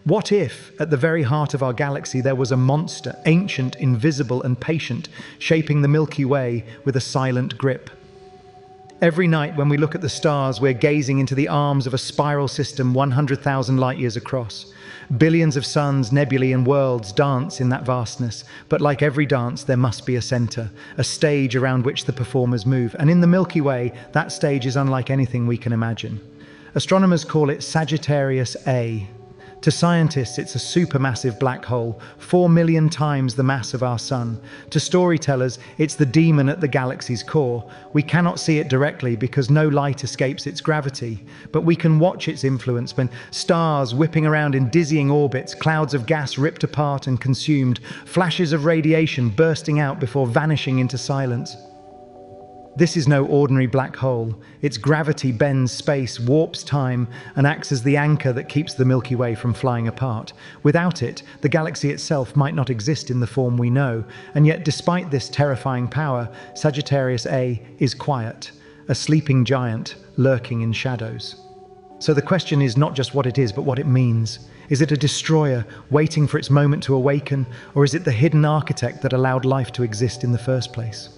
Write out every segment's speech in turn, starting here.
What if, at the very heart of our galaxy, there was a monster, ancient, invisible, and patient, shaping the Milky Way with a silent grip? Every night when we look at the stars, we're gazing into the arms of a spiral system 100,000 light-years across. Billions of suns, nebulae, and worlds dance in that vastness, but like every dance, there must be a center, a stage around which the performers move. And in the Milky Way, that stage is unlike anything we can imagine. Astronomers call it Sagittarius A. To scientists, it's a supermassive black hole, 4 million times the mass of our Sun. To storytellers, it's the demon at the galaxy's core. We cannot see it directly because no light escapes its gravity, but we can watch its influence when stars whipping around in dizzying orbits, clouds of gas ripped apart and consumed, flashes of radiation bursting out before vanishing into silence. This is no ordinary black hole. Its gravity bends space, warps time, and acts as the anchor that keeps the Milky Way from flying apart. Without it, the galaxy itself might not exist in the form we know, and yet despite this terrifying power, Sagittarius A is quiet, a sleeping giant lurking in shadows. So the question is not just what it is, but what it means. Is it a destroyer waiting for its moment to awaken, or is it the hidden architect that allowed life to exist in the first place?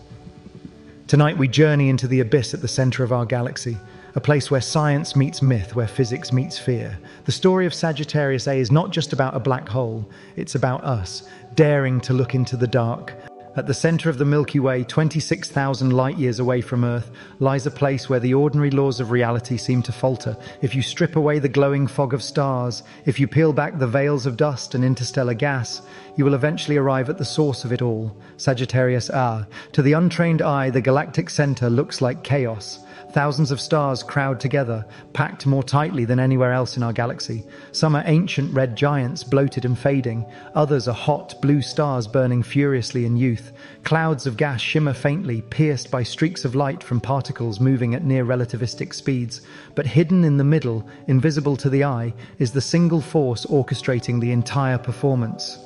Tonight we journey into the abyss at the center of our galaxy, a place where science meets myth, where physics meets fear. The story of Sagittarius A is not just about a black hole, it's about us, daring to look into the dark. At the center of the Milky Way, 26,000 light-years away from Earth, lies a place where the ordinary laws of reality seem to falter. If you strip away the glowing fog of stars, if you peel back the veils of dust and interstellar gas, you will eventually arrive at the source of it all, Sagittarius A. To the untrained eye, the galactic center looks like chaos. Thousands of stars crowd together, packed more tightly than anywhere else in our galaxy. Some are ancient red giants, bloated and fading. Others are hot blue stars burning furiously in youth. Clouds of gas shimmer faintly, pierced by streaks of light from particles moving at near relativistic speeds. But hidden in the middle, invisible to the eye, is the single force orchestrating the entire performance.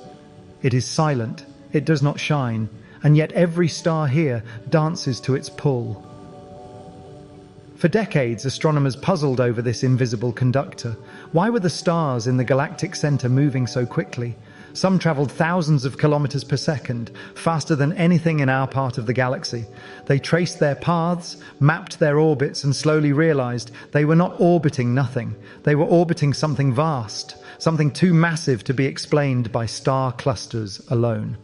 It is silent, it does not shine, and yet every star here dances to its pull. For decades, astronomers puzzled over this invisible conductor. Why were the stars in the galactic center moving so quickly? Some traveled thousands of kilometers per second, faster than anything in our part of the galaxy. They traced their paths, mapped their orbits, and slowly realized they were not orbiting nothing. They were orbiting something vast, something too massive to be explained by star clusters alone.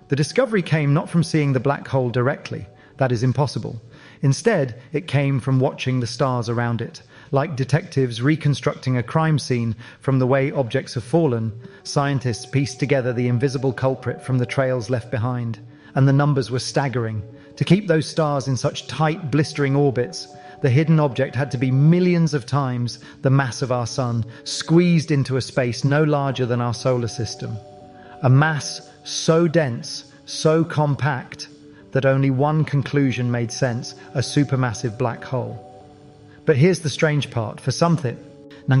The discovery came not from seeing the black hole directly. That is impossible. Instead, it came from watching the stars around it. Like detectives reconstructing a crime scene from the way objects have fallen, scientists pieced together the invisible culprit from the trails left behind. And the numbers were staggering. To keep those stars in such tight, blistering orbits, the hidden object had to be millions of times the mass of our Sun, squeezed into a space no larger than our solar system. A mass so dense, so compact, that only one conclusion made sense: a supermassive black hole. But here's the strange part. For something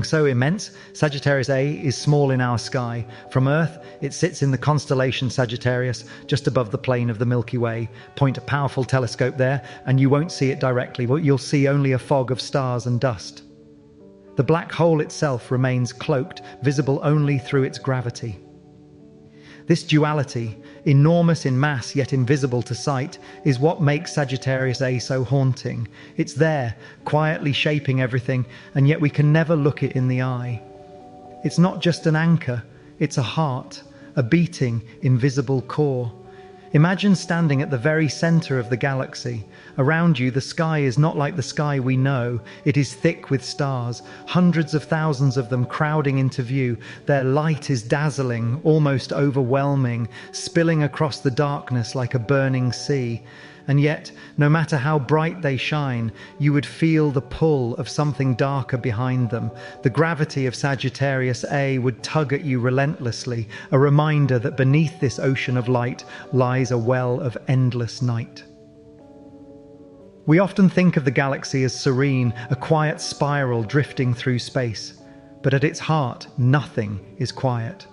so immense, Sagittarius A is small in our sky. From Earth, it sits in the constellation Sagittarius, just above the plane of the Milky Way. Point a powerful telescope there, and you won't see it directly, but you'll see only a fog of stars and dust. The black hole itself remains cloaked, visible only through its gravity. This duality, enormous in mass yet invisible to sight, is what makes Sagittarius A so haunting. It's there, quietly shaping everything, and yet we can never look it in the eye. It's not just an anchor, it's a heart, a beating, invisible core. Imagine standing at the very center of the galaxy. Around you, the sky is not like the sky we know. It is thick with stars, hundreds of thousands of them crowding into view. Their light is dazzling, almost overwhelming, spilling across the darkness like a burning sea. And yet, no matter how bright they shine, you would feel the pull of something darker behind them. The gravity of Sagittarius A would tug at you relentlessly, a reminder that beneath this ocean of light lies a well of endless night. We often think of the galaxy as serene, a quiet spiral drifting through space. But at its heart, nothing is quiet.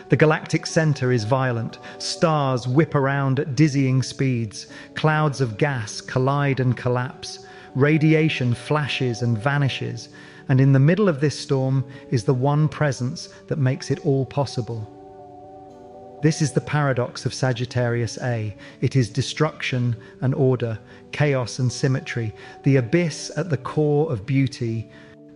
The galactic center is violent. Stars whip around at dizzying speeds. Clouds of gas collide and collapse. Radiation flashes and vanishes. And in the middle of this storm is the one presence that makes it all possible. This is the paradox of Sagittarius A. It is destruction and order, chaos and symmetry, the abyss at the core of beauty.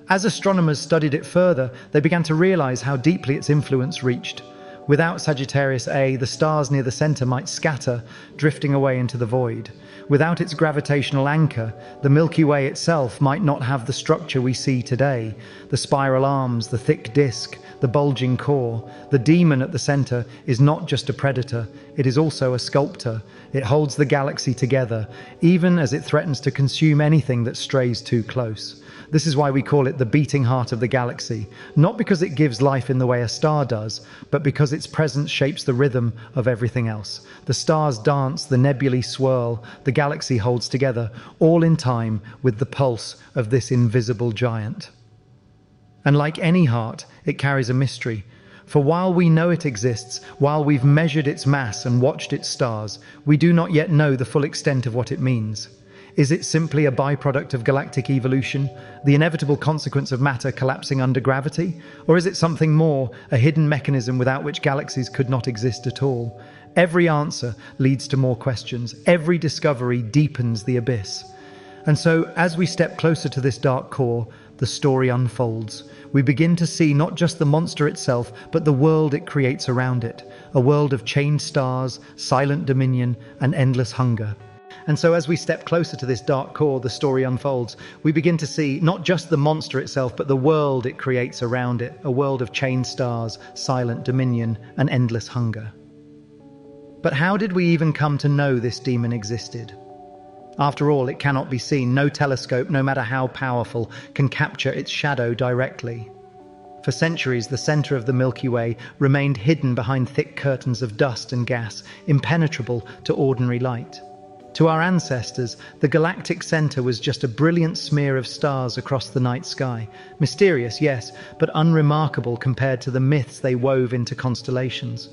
As astronomers studied it further, they began to realize how deeply its influence reached. Without Sagittarius A, the stars near the center might scatter, drifting away into the void. Without its gravitational anchor, the Milky Way itself might not have the structure we see today. The spiral arms, the thick disk, the bulging core. The demon at the center is not just a predator, it is also a sculptor. It holds the galaxy together, even as it threatens to consume anything that strays too close. This is why we call it the beating heart of the galaxy, not because it gives life in the way a star does, but because its presence shapes the rhythm of everything else. The stars dance, the nebulae swirl, the galaxy holds together, all in time with the pulse of this invisible giant. And like any heart, it carries a mystery. For while we know it exists, while we've measured its mass and watched its stars, we do not yet know the full extent of what it means. Is it simply a byproduct of galactic evolution, the inevitable consequence of matter collapsing under gravity? Or is it something more, a hidden mechanism without which galaxies could not exist at all? Every answer leads to more questions. Every discovery deepens the abyss. And so, as we step closer to this dark core, the story unfolds. We begin to see not just the monster itself, but the world it creates around it. A world of chained stars, silent dominion, and endless hunger. And so as we step closer to this dark core, the story unfolds. We begin to see not just the monster itself, but the world it creates around it. A world of chained stars, silent dominion, and endless hunger. But how did we even come to know this demon existed? After all, it cannot be seen. No telescope, no matter how powerful, can capture its shadow directly. For centuries, the center of the Milky Way remained hidden behind thick curtains of dust and gas, impenetrable to ordinary light. To our ancestors, the galactic center was just a brilliant smear of stars across the night sky. Mysterious, yes, but unremarkable compared to the myths they wove into constellations.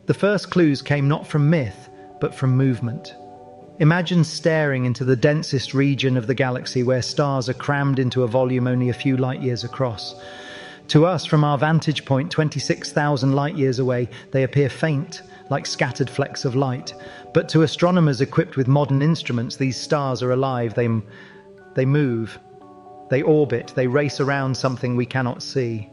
The first clues came not from myth, but from movement. Imagine staring into the densest region of the galaxy where stars are crammed into a volume only a few light years across. To us, from our vantage point 26,000 light years away, they appear faint, like scattered flecks of light. But to astronomers equipped with modern instruments, these stars are alive. They move, they orbit, they race around something we cannot see.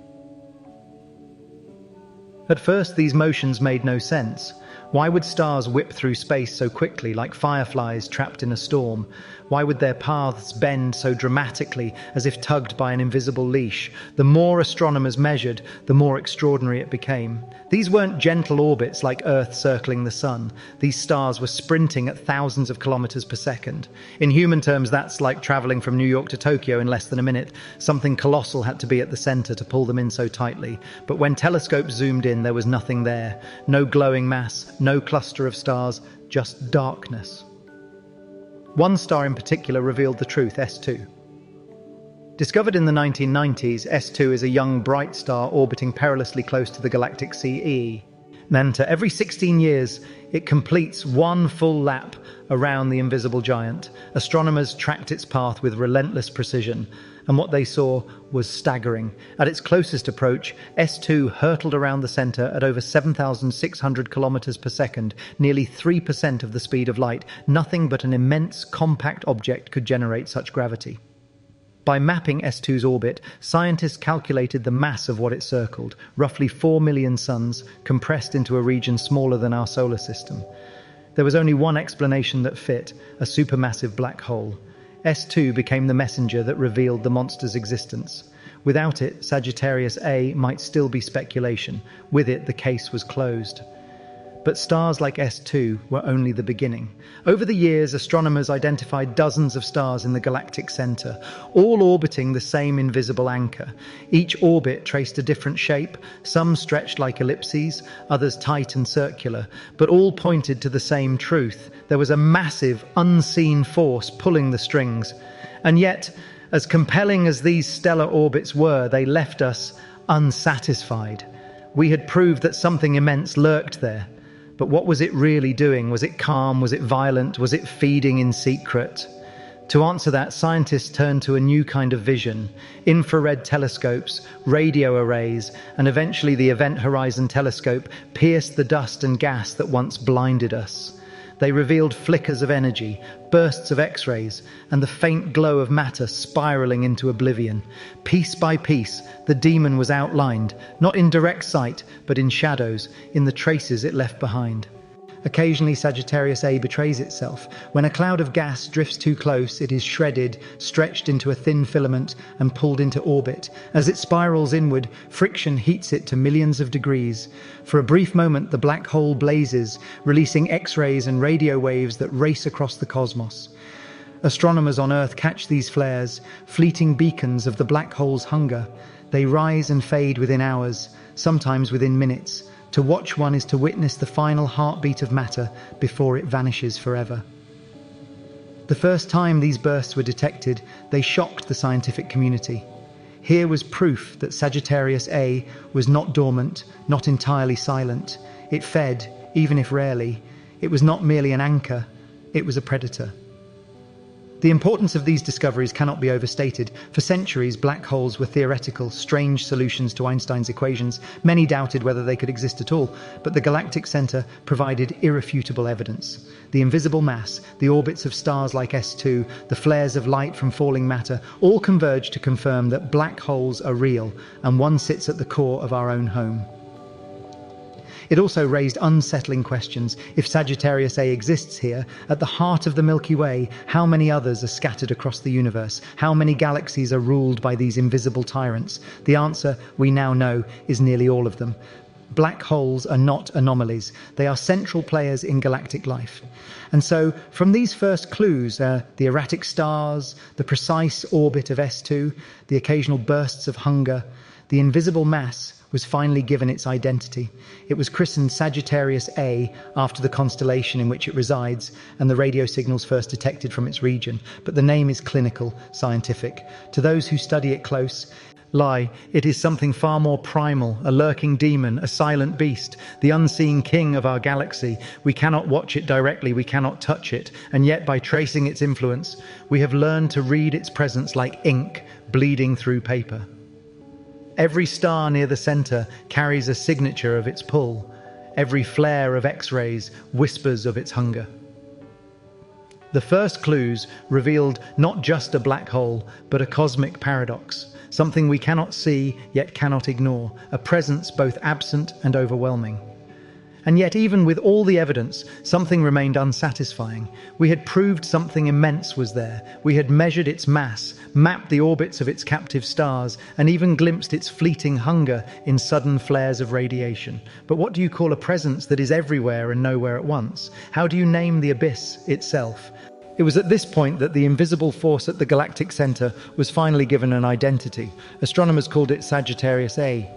At first, these motions made no sense. Why would stars whip through space so quickly, like fireflies trapped in a storm? Why would their paths bend so dramatically, as if tugged by an invisible leash? The more astronomers measured, the more extraordinary it became. These weren't gentle orbits like Earth circling the sun. These stars were sprinting at thousands of kilometers per second. In human terms, that's like traveling from New York to Tokyo in less than a minute. Something colossal had to be at the center to pull them in so tightly. But when telescopes zoomed in, there was nothing there. No glowing mass, no cluster of stars, just darkness. One star in particular revealed the truth, S2. Discovered in the 1990s, S2 is a young bright star orbiting perilously close to the galactic CE. And every 16 years, it completes one full lap around the invisible giant. Astronomers tracked its path with relentless precision, and what they saw was staggering. At its closest approach, S2 hurtled around the center at over 7,600 kilometers per second, nearly 3% of the speed of light. Nothing but an immense, compact object could generate such gravity. By mapping S2's orbit, scientists calculated the mass of what it circled, roughly 4 million suns, compressed into a region smaller than our solar system. There was only one explanation that fit: a supermassive black hole. S2 became the messenger that revealed the monster's existence. Without it, Sagittarius A might still be speculation. With it, the case was closed. But stars like S2 were only the beginning. Over the years, astronomers identified dozens of stars in the galactic center, all orbiting the same invisible anchor. Each orbit traced a different shape, some stretched like ellipses, others tight and circular, but all pointed to the same truth. There was a massive, unseen force pulling the strings. And yet, as compelling as these stellar orbits were, they left us unsatisfied. We had proved that something immense lurked there. But what was it really doing? Was it calm? Was it violent? Was it feeding in secret? To answer that, scientists turned to a new kind of vision: infrared telescopes, radio arrays, and eventually the Event Horizon Telescope pierced the dust and gas that once blinded us. They revealed flickers of energy, bursts of X-rays, and the faint glow of matter spiraling into oblivion. Piece by piece, the demon was outlined, not in direct sight, but in shadows, in the traces it left behind. Occasionally, Sagittarius A betrays itself. When a cloud of gas drifts too close, it is shredded, stretched into a thin filament, and pulled into orbit. As it spirals inward, friction heats it to millions of degrees. For a brief moment, the black hole blazes, releasing X-rays and radio waves that race across the cosmos. Astronomers on Earth catch these flares, fleeting beacons of the black hole's hunger. They rise and fade within hours, sometimes within minutes. To watch one is to witness the final heartbeat of matter before it vanishes forever. The first time these bursts were detected, they shocked the scientific community. Here was proof that Sagittarius A was not dormant, not entirely silent. It fed, even if rarely. It was not merely an anchor, it was a predator. The importance of these discoveries cannot be overstated. For centuries, black holes were theoretical, strange solutions to Einstein's equations. Many doubted whether they could exist at all, but the galactic center provided irrefutable evidence. The invisible mass, the orbits of stars like S2, the flares of light from falling matter, all converge to confirm that black holes are real, and one sits at the core of our own home. It also raised unsettling questions. If Sagittarius A exists here, at the heart of the Milky Way, how many others are scattered across the universe? How many galaxies are ruled by these invisible tyrants? The answer, we now know, is nearly all of them. Black holes are not anomalies. They are central players in galactic life. And so, from these first clues, the erratic stars, the precise orbit of S2, the occasional bursts of hunger, the invisible mass was finally given its identity. It was christened Sagittarius A after the constellation in which it resides and the radio signals first detected from its region. But the name is clinical, scientific. To those who study it close, it is something far more primal, a lurking demon, a silent beast, the unseen king of our galaxy. We cannot watch it directly, we cannot touch it, and yet by tracing its influence, we have learned to read its presence like ink bleeding through paper. Every star near the center carries a signature of its pull. Every flare of X-rays whispers of its hunger. The first clues revealed not just a black hole, but a cosmic paradox, something we cannot see yet cannot ignore, a presence both absent and overwhelming. And yet, even with all the evidence, something remained unsatisfying. We had proved something immense was there. We had measured its mass, mapped the orbits of its captive stars, and even glimpsed its fleeting hunger in sudden flares of radiation. But what do you call a presence that is everywhere and nowhere at once? How do you name the abyss itself? It was at this point that the invisible force at the galactic center was finally given an identity. Astronomers called it Sagittarius A.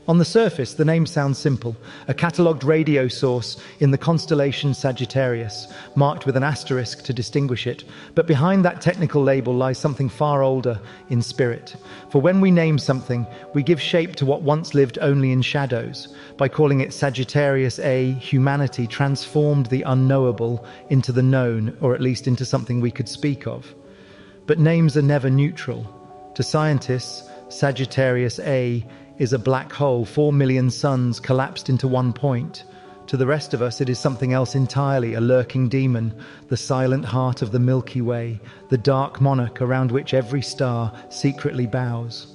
On the surface, the name sounds simple, a catalogued radio source in the constellation Sagittarius, marked with an asterisk to distinguish it. But behind that technical label lies something far older in spirit. For when we name something, we give shape to what once lived only in shadows. By calling it Sagittarius A, humanity transformed the unknowable into the known, or at least into something we could speak of. But names are never neutral. To scientists, Sagittarius A is a black hole, 4 million suns collapsed into one point. To the rest of us, it is something else entirely, a lurking demon, the silent heart of the Milky Way, the dark monarch around which every star secretly bows.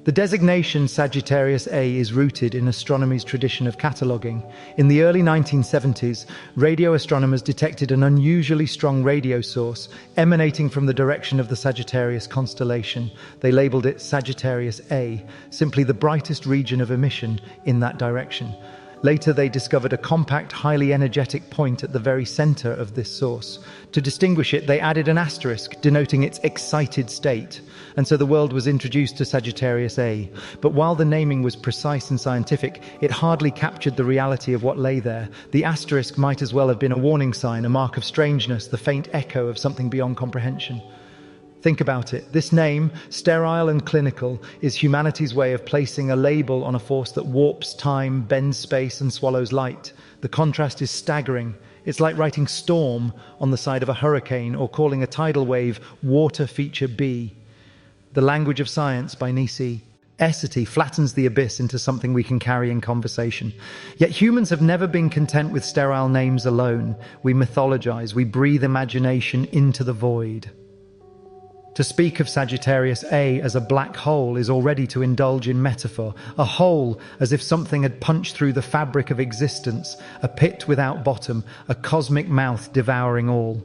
The designation Sagittarius A is rooted in astronomy's tradition of cataloguing. In the early 1970s, radio astronomers detected an unusually strong radio source emanating from the direction of the Sagittarius constellation. They labeled it Sagittarius A, simply the brightest region of emission in that direction. Later, they discovered a compact, highly energetic point at the very center of this source. To distinguish it, they added an asterisk denoting its excited state, and so the world was introduced to Sagittarius A. But while the naming was precise and scientific, it hardly captured the reality of what lay there. The asterisk might as well have been a warning sign, a mark of strangeness, the faint echo of something beyond comprehension. Think about it. This name, sterile and clinical, is humanity's way of placing a label on a force that warps time, bends space, and swallows light. The contrast is staggering. It's like writing storm on the side of a hurricane or calling a tidal wave water feature B. The Language of Science by Nisi. Essity flattens the abyss into something we can carry in conversation. Yet humans have never been content with sterile names alone. We mythologize, we breathe imagination into the void. To speak of Sagittarius A as a black hole is already to indulge in metaphor. A hole as if something had punched through the fabric of existence, a pit without bottom, a cosmic mouth devouring all.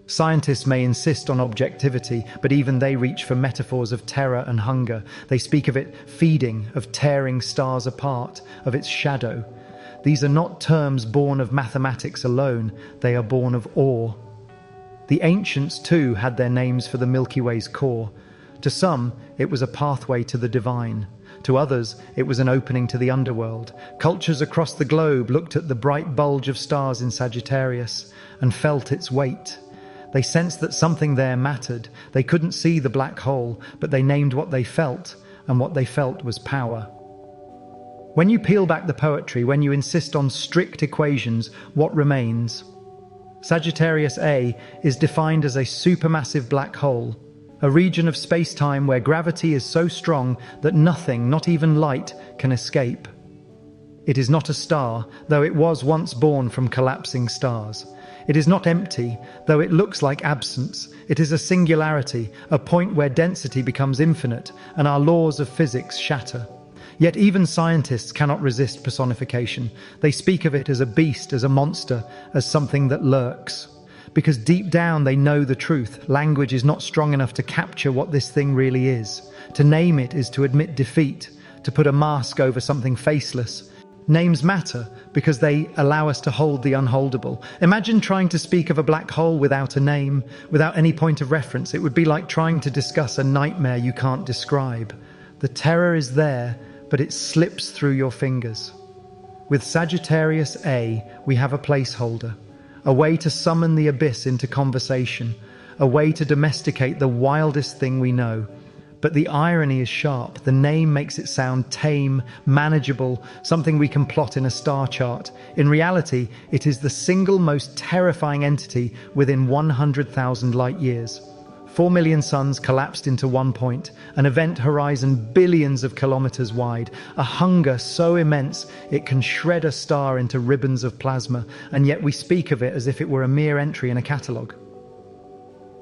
Scientists may insist on objectivity, but even they reach for metaphors of terror and hunger. They speak of it feeding, of tearing stars apart, of its shadow. These are not terms born of mathematics alone, they are born of awe. The ancients, too, had their names for the Milky Way's core. To some, it was a pathway to the divine. To others, it was an opening to the underworld. Cultures across the globe looked at the bright bulge of stars in Sagittarius and felt its weight. They sensed that something there mattered. They couldn't see the black hole, but they named what they felt, and what they felt was power. When you peel back the poetry, when you insist on strict equations, what remains? Sagittarius A is defined as a supermassive black hole, a region of space-time where gravity is so strong that nothing, not even light, can escape. It is not a star, though it was once born from collapsing stars. It is not empty, though it looks like absence. It is a singularity, a point where density becomes infinite and our laws of physics shatter. Yet even scientists cannot resist personification. They speak of it as a beast, as a monster, as something that lurks. Because deep down they know the truth. Language is not strong enough to capture what this thing really is. To name it is to admit defeat, to put a mask over something faceless. Names matter because they allow us to hold the unholdable. Imagine trying to speak of a black hole without a name, without any point of reference. It would be like trying to discuss a nightmare you can't describe. The terror is there, but it slips through your fingers. With Sagittarius A, we have a placeholder, a way to summon the abyss into conversation, a way to domesticate the wildest thing we know. But the irony is sharp. The name makes it sound tame, manageable, something we can plot in a star chart. In reality, it is the single most terrifying entity within 100,000 light years. 4 million suns collapsed into one point, an event horizon billions of kilometers wide, a hunger so immense it can shred a star into ribbons of plasma, and yet we speak of it as if it were a mere entry in a catalogue.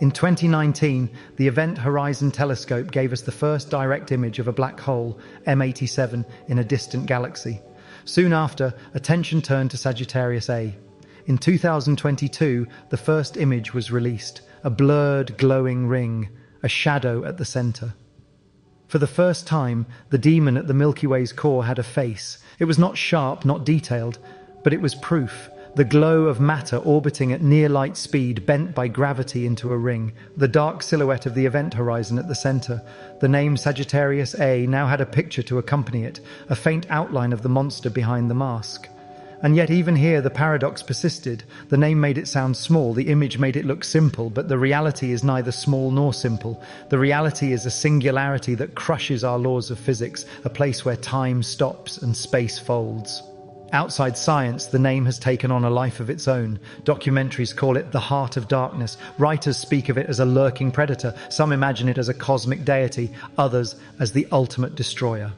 In 2019, the Event Horizon Telescope gave us the first direct image of a black hole, M87, in a distant galaxy. Soon after, attention turned to Sagittarius A. In 2022, the first image was released, a blurred, glowing ring, a shadow at the center. For the first time, the demon at the Milky Way's core had a face. It was not sharp, not detailed, but it was proof. The glow of matter orbiting at near light speed, bent by gravity into a ring. The dark silhouette of the event horizon at the center. The name Sagittarius A now had a picture to accompany it, a faint outline of the monster behind the mask. And yet even here the paradox persisted. The name made it sound small, the image made it look simple, but the reality is neither small nor simple. The reality is a singularity that crushes our laws of physics, a place where time stops and space folds. Outside science, the name has taken on a life of its own. Documentaries call it the heart of darkness. Writers speak of it as a lurking predator. Some imagine it as a cosmic deity, others as the ultimate destroyer.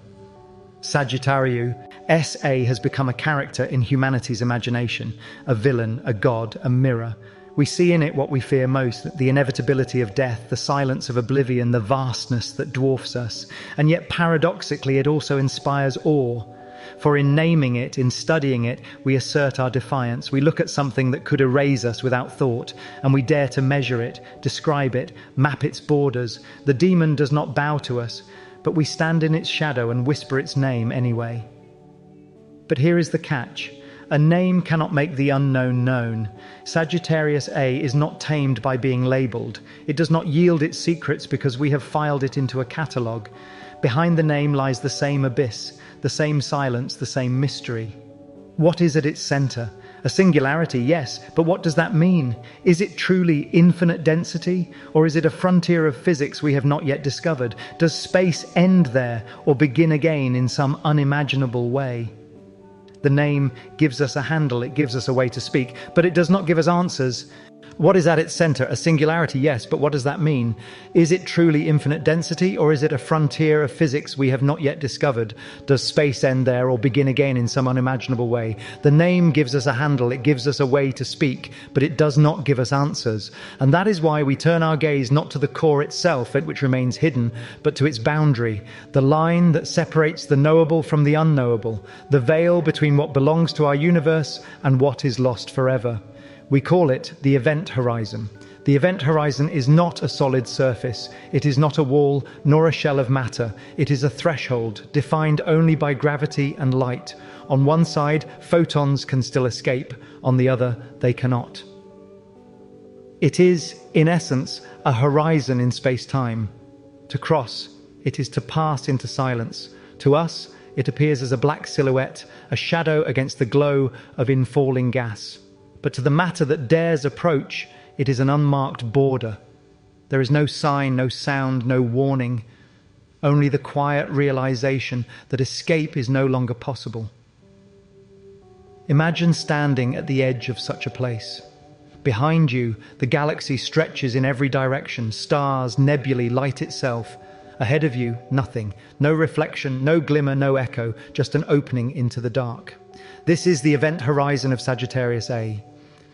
Sagittarius A has become a character in humanity's imagination, a villain, a god, a mirror. We see in it what we fear most, the inevitability of death, the silence of oblivion, the vastness that dwarfs us. And yet paradoxically it also inspires awe. For in naming it, in studying it, we assert our defiance. We look at something that could erase us without thought, and we dare to measure it, describe it, map its borders. The demon does not bow to us, but we stand in its shadow and whisper its name anyway. But here is the catch. A name cannot make the unknown known. Sagittarius A is not tamed by being labelled. It does not yield its secrets because we have filed it into a catalogue. Behind the name lies the same abyss, the same silence, the same mystery. What is at its center? A singularity, yes, but what does that mean? Is it truly infinite density, or is it a frontier of physics we have not yet discovered? Does space end there, or begin again in some unimaginable way? The name gives us a handle, it gives us a way to speak, but it does not give us answers. What is at its center? A singularity, yes, but what does that mean? Is it truly infinite density, or is it a frontier of physics we have not yet discovered? Does space end there or begin again in some unimaginable way? The name gives us a handle, it gives us a way to speak, but it does not give us answers. And that is why we turn our gaze not to the core itself, which remains hidden, but to its boundary, the line that separates the knowable from the unknowable, the veil between what belongs to our universe and what is lost forever. We call it the event horizon. The event horizon is not a solid surface. It is not a wall nor a shell of matter. It is a threshold defined only by gravity and light. On one side, photons can still escape. On the other, they cannot. It is, in essence, a horizon in space-time. To cross, it is to pass into silence. To us, it appears as a black silhouette, a shadow against the glow of infalling gas. But to the matter that dares approach, it is an unmarked border. There is no sign, no sound, no warning, only the quiet realization that escape is no longer possible. Imagine standing at the edge of such a place. Behind you, the galaxy stretches in every direction, stars, nebulae, light itself. Ahead of you, nothing, no reflection, no glimmer, no echo, just an opening into the dark. This is the event horizon of Sagittarius A.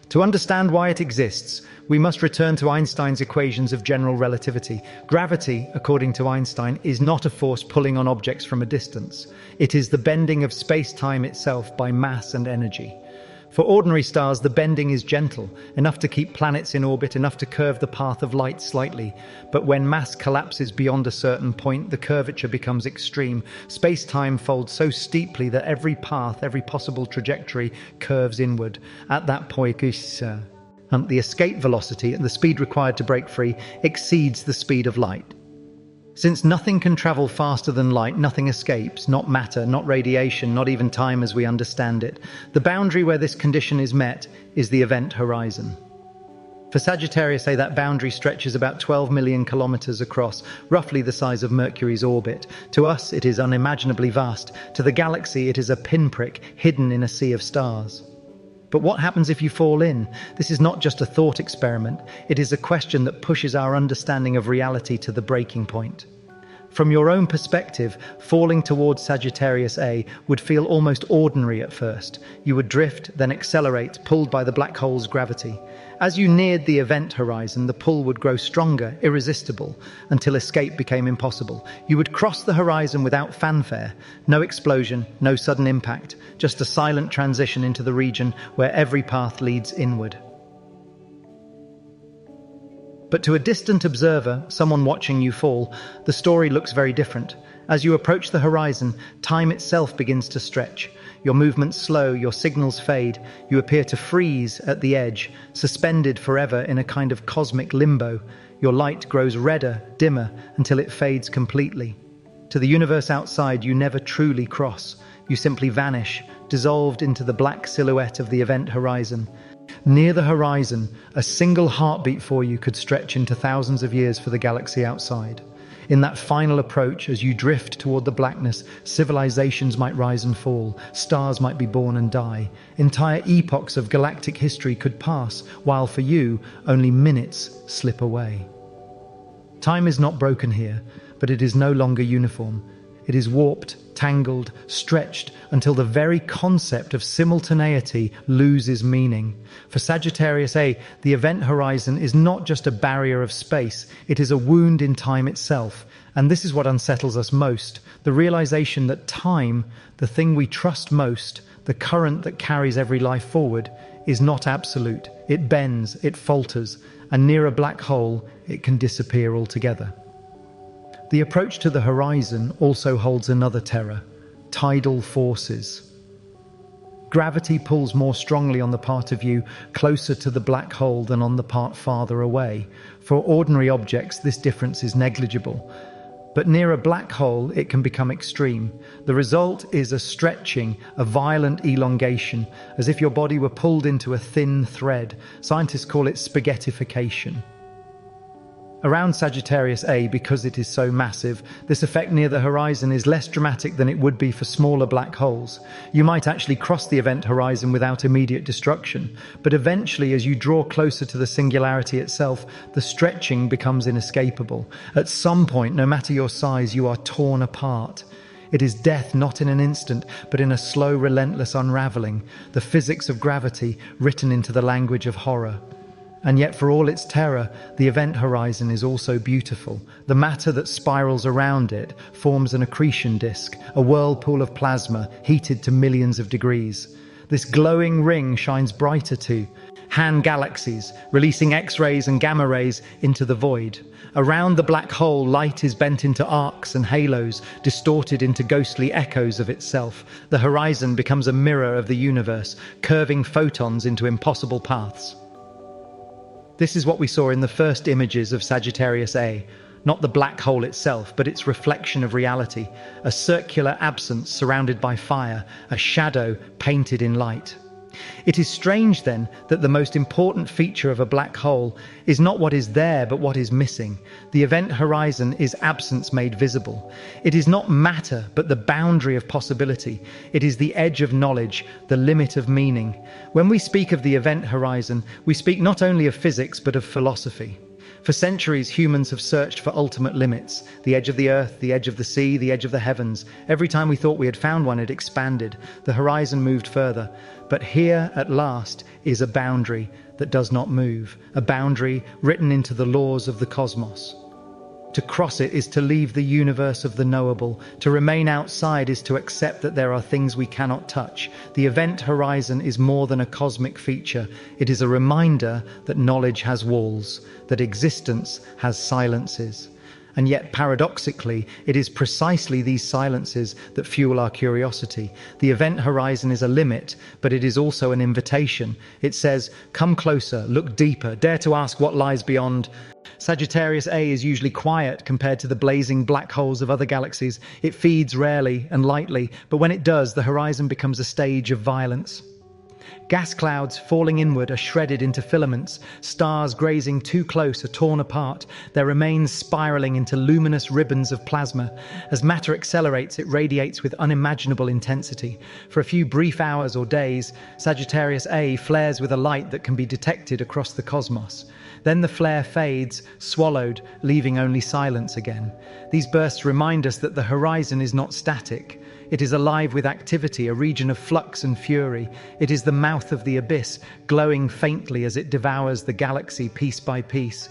To understand why it exists, we must return to Einstein's equations of general relativity. Gravity, according to Einstein, is not a force pulling on objects from a distance. It is the bending of space-time itself by mass and energy. For ordinary stars, the bending is gentle, enough to keep planets in orbit, enough to curve the path of light slightly. But when mass collapses beyond a certain point, the curvature becomes extreme. Space-time folds so steeply that every path, every possible trajectory, curves inward. At that point, the escape velocity and the speed required to break free exceeds the speed of light. Since nothing can travel faster than light, nothing escapes, not matter, not radiation, not even time as we understand it. The boundary where this condition is met is the event horizon. For Sagittarius A, that boundary stretches about 12 million kilometers across, roughly the size of Mercury's orbit. To us, it is unimaginably vast. To the galaxy, it is a pinprick hidden in a sea of stars. But what happens if you fall in? This is not just a thought experiment. It is a question that pushes our understanding of reality to the breaking point. From your own perspective, falling towards Sagittarius A would feel almost ordinary at first. You would drift, then accelerate, pulled by the black hole's gravity. As you neared the event horizon, the pull would grow stronger, irresistible, until escape became impossible. You would cross the horizon without fanfare. No explosion, no sudden impact, just a silent transition into the region where every path leads inward. But to a distant observer, someone watching you fall, the story looks very different. As you approach the horizon, time itself begins to stretch. Your movements slow, your signals fade. You appear to freeze at the edge, suspended forever in a kind of cosmic limbo. Your light grows redder, dimmer, until it fades completely. To the universe outside, you never truly cross. You simply vanish, dissolved into the black silhouette of the event horizon. Near the horizon, a single heartbeat for you could stretch into thousands of years for the galaxy outside. In that final approach, as you drift toward the blackness, civilizations might rise and fall, stars might be born and die. Entire epochs of galactic history could pass, while for you, only minutes slip away. Time is not broken here, but it is no longer uniform. It is warped, tangled, stretched until the very concept of simultaneity loses meaning. For Sagittarius A, the event horizon is not just a barrier of space, it is a wound in time itself. And this is what unsettles us most, the realization that time, the thing we trust most, the current that carries every life forward, is not absolute. It bends, it falters, and near a black hole, it can disappear altogether. The approach to the horizon also holds another terror: tidal forces. Gravity pulls more strongly on the part of you closer to the black hole than on the part farther away. For ordinary objects, this difference is negligible. But near a black hole, it can become extreme. The result is a stretching, a violent elongation, as if your body were pulled into a thin thread. Scientists call it spaghettification. Around Sagittarius A, because it is so massive, this effect near the horizon is less dramatic than it would be for smaller black holes. You might actually cross the event horizon without immediate destruction, but eventually, as you draw closer to the singularity itself, the stretching becomes inescapable. At some point, no matter your size, you are torn apart. It is death not in an instant, but in a slow, relentless unraveling, the physics of gravity written into the language of horror. And yet, for all its terror, the event horizon is also beautiful. The matter that spirals around it forms an accretion disk, a whirlpool of plasma heated to millions of degrees. This glowing ring shines brighter too, Han galaxies, releasing X-rays and gamma rays into the void. Around the black hole, light is bent into arcs and halos, distorted into ghostly echoes of itself. The horizon becomes a mirror of the universe, curving photons into impossible paths. This is what we saw in the first images of Sagittarius A, not the black hole itself, but its reflection of reality, a circular absence surrounded by fire, a shadow painted in light. It is strange, then, that the most important feature of a black hole is not what is there, but what is missing. The event horizon is absence made visible. It is not matter, but the boundary of possibility. It is the edge of knowledge, the limit of meaning. When we speak of the event horizon, we speak not only of physics, but of philosophy. For centuries, humans have searched for ultimate limits, the edge of the earth, the edge of the sea, the edge of the heavens. Every time we thought we had found one, it expanded. The horizon moved further. But here, at last, is a boundary that does not move, a boundary written into the laws of the cosmos. To cross it is to leave the universe of the knowable. To remain outside is to accept that there are things we cannot touch. The event horizon is more than a cosmic feature. It is a reminder that knowledge has walls, that existence has silences. And yet, paradoxically, it is precisely these silences that fuel our curiosity. The event horizon is a limit, but it is also an invitation. It says, come closer, look deeper, dare to ask what lies beyond. Sagittarius A is usually quiet compared to the blazing black holes of other galaxies. It feeds rarely and lightly, but when it does, the horizon becomes a stage of violence. Gas clouds falling inward are shredded into filaments. Stars grazing too close are torn apart, their remains spiraling into luminous ribbons of plasma. As matter accelerates, it radiates with unimaginable intensity. For a few brief hours or days, Sagittarius A flares with a light that can be detected across the cosmos. Then the flare fades, swallowed, leaving only silence again. These bursts remind us that the horizon is not static. It is alive with activity, a region of flux and fury. It is the mouth of the abyss, glowing faintly as it devours the galaxy piece by piece.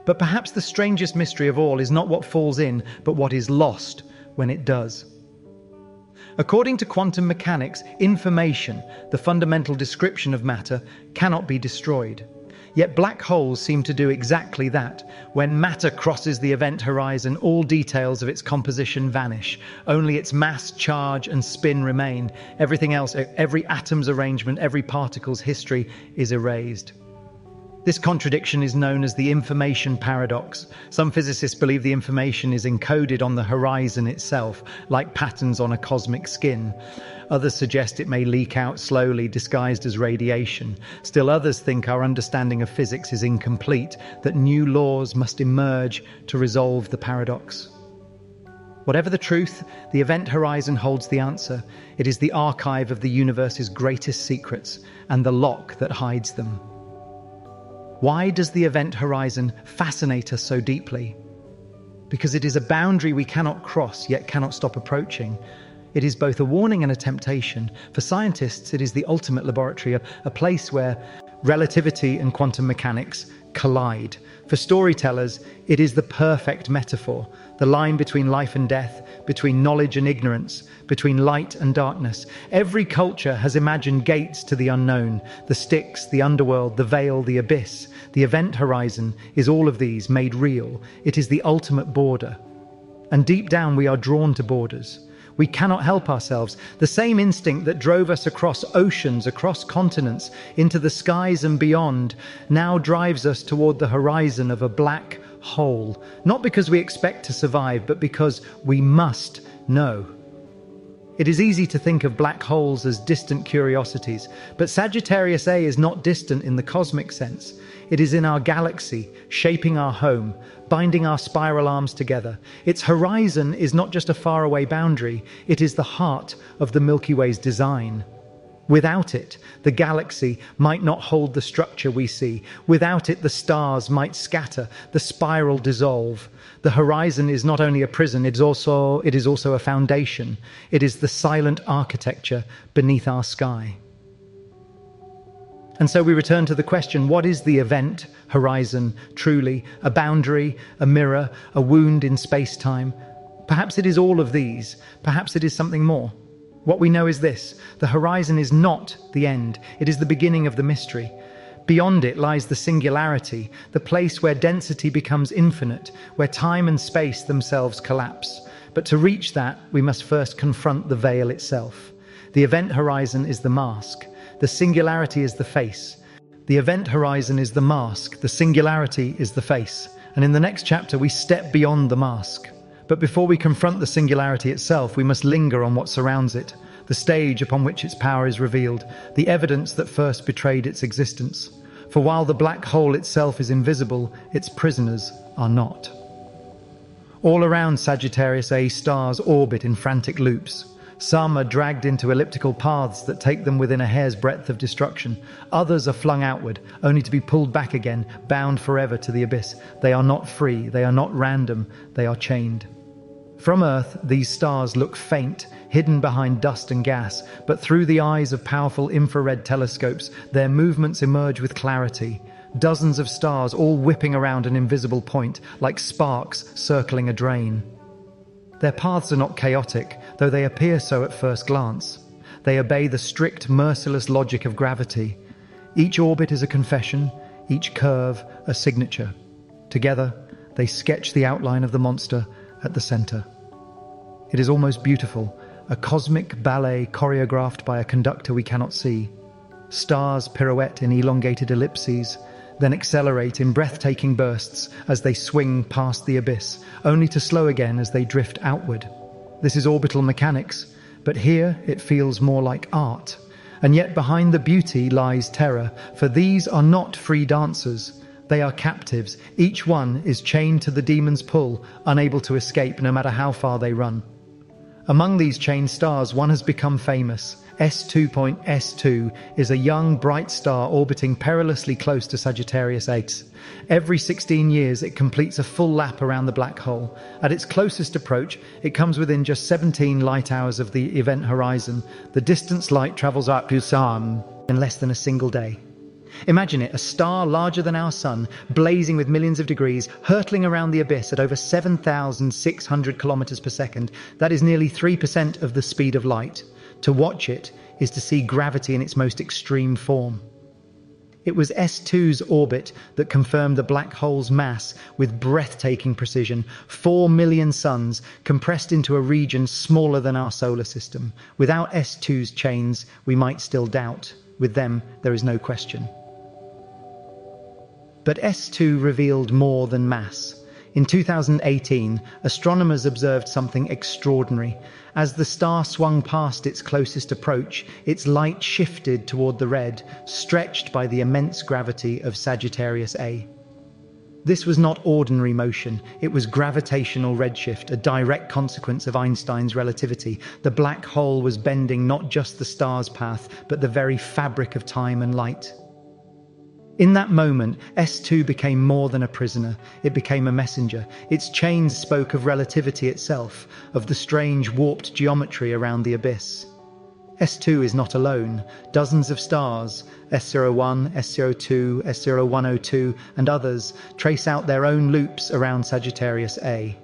But perhaps the strangest mystery of all is not what falls in, but what is lost when it does. According to quantum mechanics, information, the fundamental description of matter, cannot be destroyed. Yet black holes seem to do exactly that. When matter crosses the event horizon, all details of its composition vanish. Only its mass, charge, and spin remain. Everything else, every atom's arrangement, every particle's history is erased. This contradiction is known as the information paradox. Some physicists believe the information is encoded on the horizon itself, like patterns on a cosmic skin. Others suggest it may leak out slowly, disguised as radiation. Still others think our understanding of physics is incomplete, that new laws must emerge to resolve the paradox. Whatever the truth, the event horizon holds the answer. It is the archive of the universe's greatest secrets, and the lock that hides them. Why does the event horizon fascinate us so deeply? Because it is a boundary we cannot cross, yet cannot stop approaching. It is both a warning and a temptation. For scientists, it is the ultimate laboratory, a place where relativity and quantum mechanics collide. For storytellers, it is the perfect metaphor, the line between life and death, between knowledge and ignorance, between light and darkness. Every culture has imagined gates to the unknown, the Styx, the underworld, the veil, the abyss. The event horizon is all of these made real. It is the ultimate border. And deep down we are drawn to borders. We cannot help ourselves. The same instinct that drove us across oceans, across continents, into the skies and beyond, now drives us toward the horizon of a black hole. Not because we expect to survive, but because we must know. It is easy to think of black holes as distant curiosities, but Sagittarius A is not distant in the cosmic sense. It is in our galaxy, shaping our home, binding our spiral arms together. Its horizon is not just a faraway boundary, it is the heart of the Milky Way's design. Without it, the galaxy might not hold the structure we see. Without it, the stars might scatter, the spiral dissolve. The horizon is not only a prison, it is also a foundation. It is the silent architecture beneath our sky. And so we return to the question, what is the event horizon truly? A boundary, a mirror, a wound in space-time? Perhaps it is all of these. Perhaps it is something more. What we know is this: the horizon is not the end, it is the beginning of the mystery. Beyond it lies the singularity, the place where density becomes infinite, where time and space themselves collapse. But to reach that, we must first confront the veil itself. The event horizon is the mask, the singularity is the face. The event horizon is the mask, the singularity is the face. And in the next chapter, we step beyond the mask. But before we confront the singularity itself, we must linger on what surrounds it, the stage upon which its power is revealed, the evidence that first betrayed its existence. For while the black hole itself is invisible, its prisoners are not. All around Sagittarius A, stars orbit in frantic loops. Some are dragged into elliptical paths that take them within a hair's breadth of destruction. Others are flung outward, only to be pulled back again, bound forever to the abyss. They are not free, they are not random, they are chained. From Earth, these stars look faint, hidden behind dust and gas, but through the eyes of powerful infrared telescopes, their movements emerge with clarity. Dozens of stars all whipping around an invisible point, like sparks circling a drain. Their paths are not chaotic, though they appear so at first glance. They obey the strict, merciless logic of gravity. Each orbit is a confession, each curve a signature. Together, they sketch the outline of the monster at the center. It is almost beautiful, a cosmic ballet choreographed by a conductor we cannot see. Stars pirouette in elongated ellipses, then accelerate in breathtaking bursts as they swing past the abyss, only to slow again as they drift outward. This is orbital mechanics, but here it feels more like art. And yet behind the beauty lies terror, for these are not free dancers. They are captives. Each one is chained to the demon's pull, unable to escape no matter how far they run. Among these chained stars, one has become famous. S2.S2 is a young, bright star orbiting perilously close to Sagittarius A. Every 16 years, it completes a full lap around the black hole. At its closest approach, it comes within just 17 light hours of the event horizon. The distance light travels up to Sun in less than a single day. Imagine it, a star larger than our sun, blazing with millions of degrees, hurtling around the abyss at over 7,600 kilometers per second. That is nearly 3% of the speed of light. To watch it is to see gravity in its most extreme form. It was S2's orbit that confirmed the black hole's mass with breathtaking precision. 4 million suns compressed into a region smaller than our solar system. Without S2's chains, we might still doubt. With them, there is no question. But S2 revealed more than mass. In 2018, astronomers observed something extraordinary. As the star swung past its closest approach, its light shifted toward the red, stretched by the immense gravity of Sagittarius A. This was not ordinary motion, it was gravitational redshift, a direct consequence of Einstein's relativity. The black hole was bending not just the star's path, but the very fabric of time and light. In that moment, S2 became more than a prisoner. It became a messenger. Its chains spoke of relativity itself, of the strange warped geometry around the abyss. S2 is not alone. Dozens of stars, S01, S02, S0102, and others, trace out their own loops around Sagittarius A.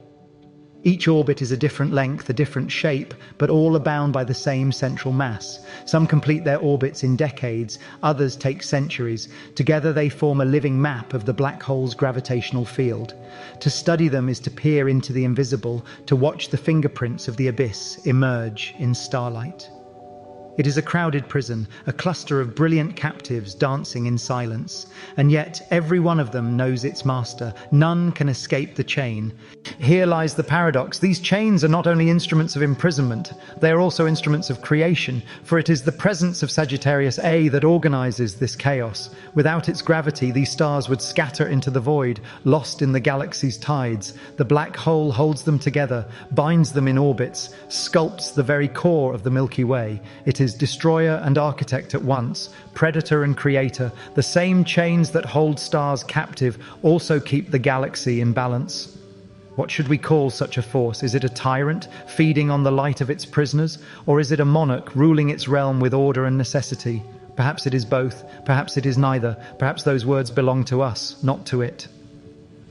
Each orbit is a different length, a different shape, but all are bound by the same central mass. Some complete their orbits in decades, others take centuries. Together they form a living map of the black hole's gravitational field. To study them is to peer into the invisible, to watch the fingerprints of the abyss emerge in starlight. It is a crowded prison, a cluster of brilliant captives dancing in silence. And yet, every one of them knows its master. None can escape the chain. Here lies the paradox. These chains are not only instruments of imprisonment, they are also instruments of creation, for it is the presence of Sagittarius A that organizes this chaos. Without its gravity, these stars would scatter into the void, lost in the galaxy's tides. The black hole holds them together, binds them in orbits, sculpts the very core of the Milky Way. It is destroyer and architect at once, predator and creator. The same chains that hold stars captive also keep the galaxy in balance. What should we call such a force? Is it a tyrant, feeding on the light of its prisoners? Or is it a monarch, ruling its realm with order and necessity? Perhaps it is both, perhaps it is neither. Perhaps those words belong to us, not to it.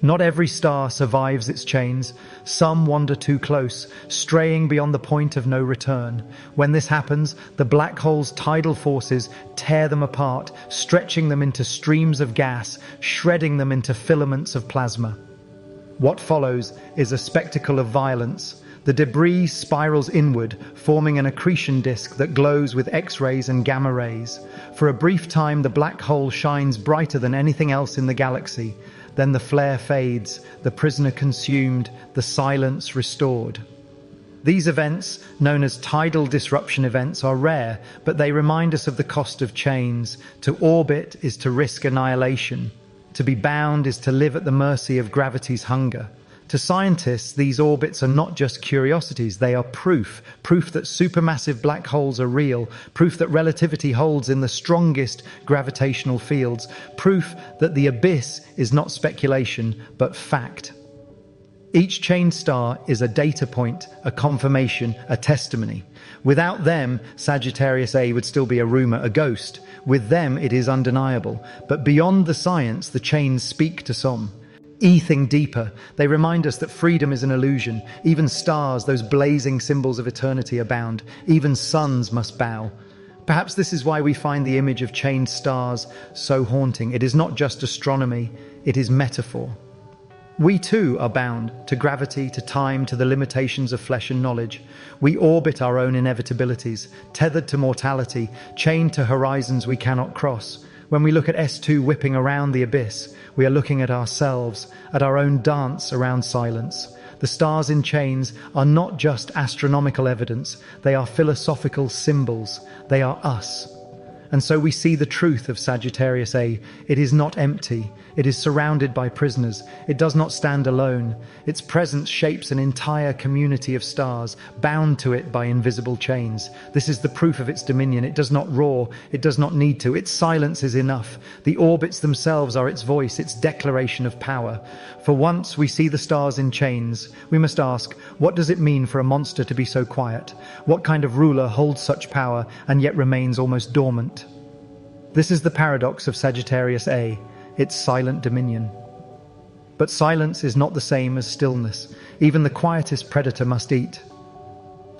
Not every star survives its chains. Some wander too close, straying beyond the point of no return. When this happens, the black hole's tidal forces tear them apart, stretching them into streams of gas, shredding them into filaments of plasma. What follows is a spectacle of violence. The debris spirals inward, forming an accretion disk that glows with X-rays and gamma rays. For a brief time, the black hole shines brighter than anything else in the galaxy. Then the flare fades, the prisoner consumed, the silence restored. These events, known as tidal disruption events, are rare, but they remind us of the cost of chains. To orbit is to risk annihilation. To be bound is to live at the mercy of gravity's hunger. To scientists, these orbits are not just curiosities, they are proof that supermassive black holes are real, proof that relativity holds in the strongest gravitational fields, proof that the abyss is not speculation, but fact. Each chained star is a data point, a confirmation, a testimony. Without them, Sagittarius A would still be a rumor, a ghost. With them, it is undeniable. But beyond the science, the chains speak to some. Think deeper. They remind us that freedom is an illusion. Even stars, those blazing symbols of eternity, are bound. Even suns must bow. Perhaps this is why we find the image of chained stars so haunting. It is not just astronomy, it is metaphor. We too are bound to gravity, to time, to the limitations of flesh and knowledge. We orbit our own inevitabilities, tethered to mortality, chained to horizons we cannot cross. When we look at S2 whipping around the abyss, we are looking at ourselves, at our own dance around silence. The stars in chains are not just astronomical evidence, they are philosophical symbols. They are us. And so we see the truth of Sagittarius A. It is not empty. It is surrounded by prisoners. It does not stand alone. Its presence shapes an entire community of stars, bound to it by invisible chains. This is the proof of its dominion. It does not roar. It does not need to. Its silence is enough. The orbits themselves are its voice, its declaration of power. For once we see the stars in chains, we must ask, what does it mean for a monster to be so quiet? What kind of ruler holds such power and yet remains almost dormant? This is the paradox of Sagittarius A, its silent dominion. But silence is not the same as stillness. Even the quietest predator must eat.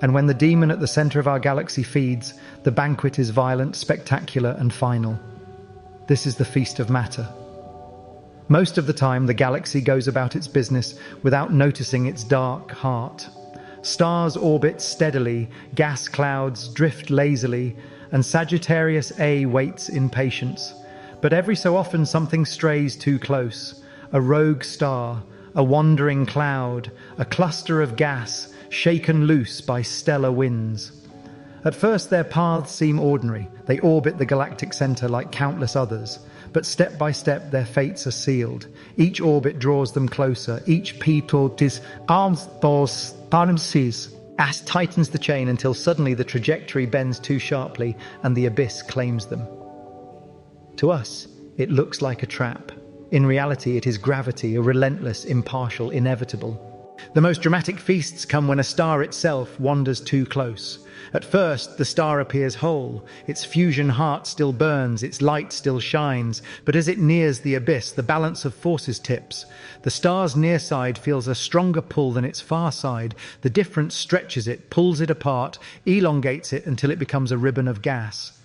And when the demon at the center of our galaxy feeds, the banquet is violent, spectacular, and final. This is the feast of matter. Most of the time, the galaxy goes about its business without noticing its dark heart. Stars orbit steadily, gas clouds drift lazily, and Sagittarius A waits in patience. But every so often something strays too close. A rogue star, a wandering cloud, a cluster of gas shaken loose by stellar winds. At first their paths seem ordinary. They orbit the galactic center like countless others. But step by step their fates are sealed. Each orbit draws them closer. Each people arms those seas. As tightens the chain until suddenly the trajectory bends too sharply and the abyss claims them. To us, it looks like a trap. In reality, it is gravity, a relentless, impartial, inevitable. The most dramatic feasts come when a star itself wanders too close. At first, the star appears whole. Its fusion heart still burns, its light still shines. But as it nears the abyss, the balance of forces tips. The star's near side feels a stronger pull than its far side. The difference stretches it, pulls it apart, elongates it until it becomes a ribbon of gas.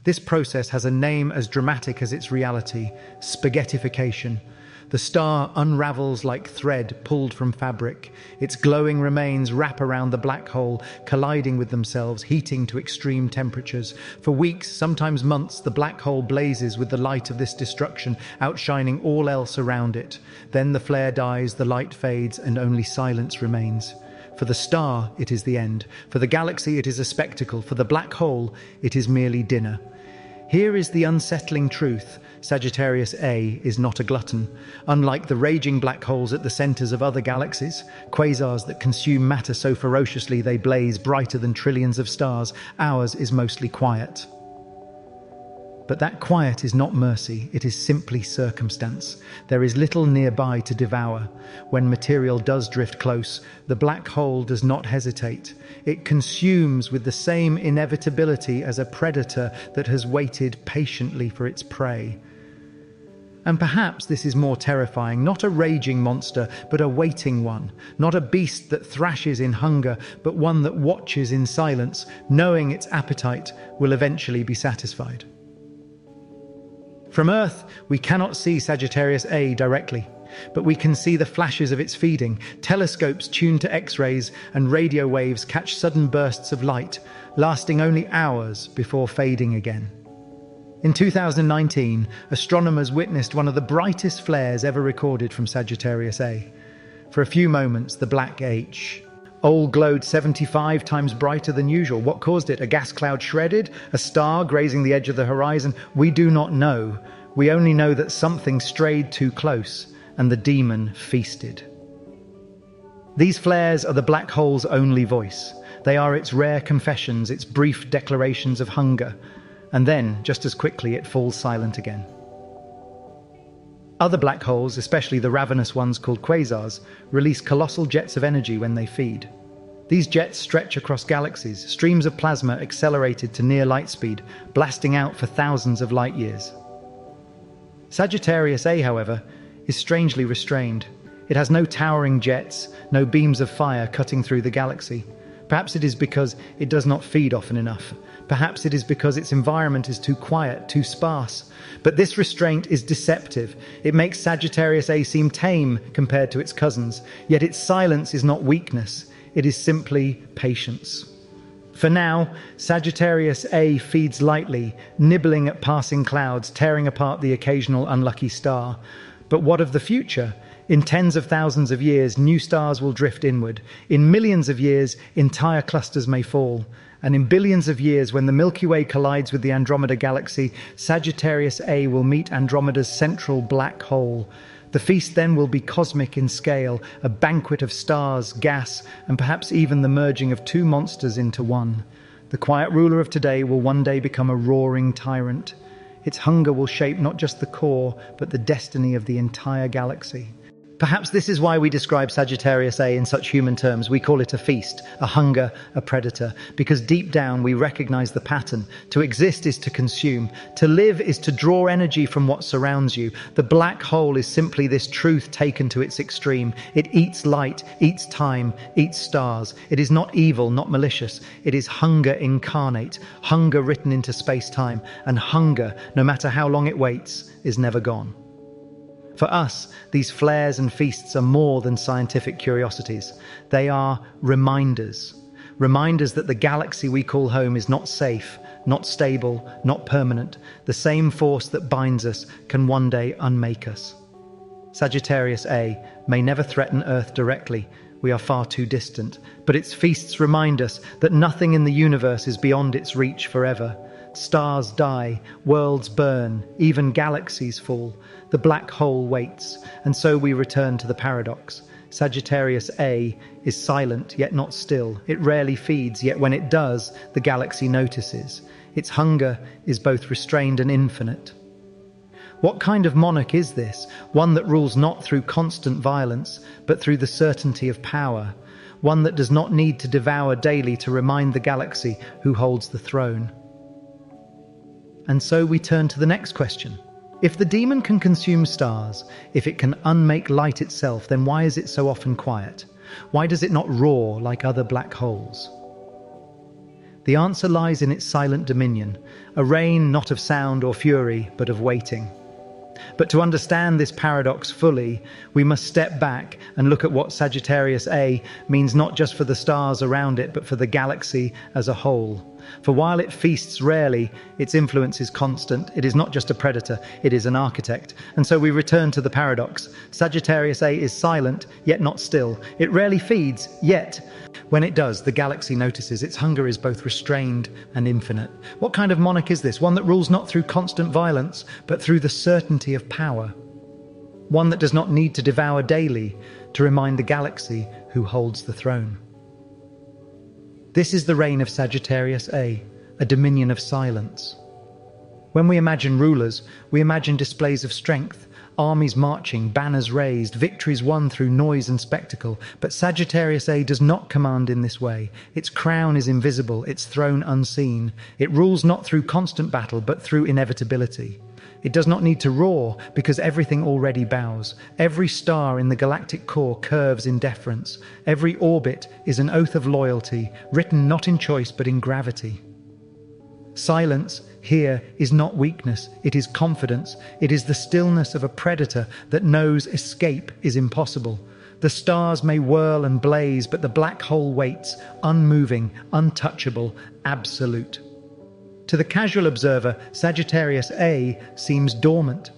This process has a name as dramatic as its reality: spaghettification. The star unravels like thread pulled from fabric. Its glowing remains wrap around the black hole, colliding with themselves, heating to extreme temperatures. For weeks, sometimes months, the black hole blazes with the light of this destruction, outshining all else around it. Then the flare dies, the light fades, and only silence remains. For the star, it is the end. For the galaxy, it is a spectacle. For the black hole, it is merely dinner. Here is the unsettling truth. Sagittarius A is not a glutton. Unlike the raging black holes at the centers of other galaxies, quasars that consume matter so ferociously they blaze brighter than trillions of stars, ours is mostly quiet. But that quiet is not mercy, it is simply circumstance. There is little nearby to devour. When material does drift close, the black hole does not hesitate. It consumes with the same inevitability as a predator that has waited patiently for its prey. And perhaps this is more terrifying, not a raging monster, but a waiting one. Not a beast that thrashes in hunger, but one that watches in silence, knowing its appetite will eventually be satisfied. From Earth, we cannot see Sagittarius A directly, but we can see the flashes of its feeding. Telescopes tuned to X-rays and radio waves catch sudden bursts of light, lasting only hours before fading again. In 2019, astronomers witnessed one of the brightest flares ever recorded from Sagittarius A. For a few moments, the black H glowed 75 times brighter than usual. What caused it? A gas cloud shredded? A star grazing the edge of the horizon? We do not know. We only know that something strayed too close, and the demon feasted. These flares are the black hole's only voice. They are its rare confessions, its brief declarations of hunger. And then, just as quickly, it falls silent again. Other black holes, especially the ravenous ones called quasars, release colossal jets of energy when they feed. These jets stretch across galaxies, streams of plasma accelerated to near light speed, blasting out for thousands of light years. Sagittarius A, however, is strangely restrained. It has no towering jets, no beams of fire cutting through the galaxy. Perhaps it is because it does not feed often enough. Perhaps it is because its environment is too quiet, too sparse. But this restraint is deceptive. It makes Sagittarius A seem tame compared to its cousins. Yet its silence is not weakness. It is simply patience. For now, Sagittarius A feeds lightly, nibbling at passing clouds, tearing apart the occasional unlucky star. But what of the future? In tens of thousands of years, new stars will drift inward. In millions of years, entire clusters may fall. And in billions of years, when the Milky Way collides with the Andromeda galaxy, Sagittarius A will meet Andromeda's central black hole. The feast then will be cosmic in scale, a banquet of stars, gas, and perhaps even the merging of two monsters into one. The quiet ruler of today will one day become a roaring tyrant. Its hunger will shape not just the core, but the destiny of the entire galaxy. Perhaps this is why we describe Sagittarius A in such human terms. We call it a feast, a hunger, a predator, because deep down we recognize the pattern. To exist is to consume. To live is to draw energy from what surrounds you. The black hole is simply this truth taken to its extreme. It eats light, eats time, eats stars. It is not evil, not malicious. It is hunger incarnate, hunger written into space-time, and hunger, no matter how long it waits, is never gone. For us, these flares and feasts are more than scientific curiosities. They are reminders. Reminders that the galaxy we call home is not safe, not stable, not permanent. The same force that binds us can one day unmake us. Sagittarius A may never threaten Earth directly. We are far too distant. But its feasts remind us that nothing in the universe is beyond its reach forever. Stars die, worlds burn, even galaxies fall. The black hole waits, and so we return to the paradox. Sagittarius A is silent, yet not still. It rarely feeds, yet when it does, the galaxy notices. Its hunger is both restrained and infinite. What kind of monarch is this? One that rules not through constant violence, but through the certainty of power. One that does not need to devour daily to remind the galaxy who holds the throne. And so we turn to the next question. If the demon can consume stars, if it can unmake light itself, then why is it so often quiet? Why does it not roar like other black holes? The answer lies in its silent dominion, a reign not of sound or fury, but of waiting. But to understand this paradox fully, we must step back and look at what Sagittarius A means not just for the stars around it, but for the galaxy as a whole. For while it feasts rarely, its influence is constant. It is not just a predator, it is an architect. And so we return to the paradox. Sagittarius A is silent, yet not still. It rarely feeds, yet when it does, the galaxy notices. Its hunger is both restrained and infinite. What kind of monarch is this? One that rules not through constant violence, but through the certainty of power. One that does not need to devour daily to remind the galaxy who holds the throne. This is the reign of Sagittarius A dominion of silence. When we imagine rulers, we imagine displays of strength, armies marching, banners raised, victories won through noise and spectacle. But Sagittarius A does not command in this way. Its crown is invisible, its throne unseen. It rules not through constant battle, but through inevitability. It does not need to roar because everything already bows. Every star in the galactic core curves in deference. Every orbit is an oath of loyalty, written not in choice but in gravity. Silence here is not weakness, it is confidence. It is the stillness of a predator that knows escape is impossible. The stars may whirl and blaze, but the black hole waits, unmoving, untouchable, absolute. To the casual observer, Sagittarius A seems dormant.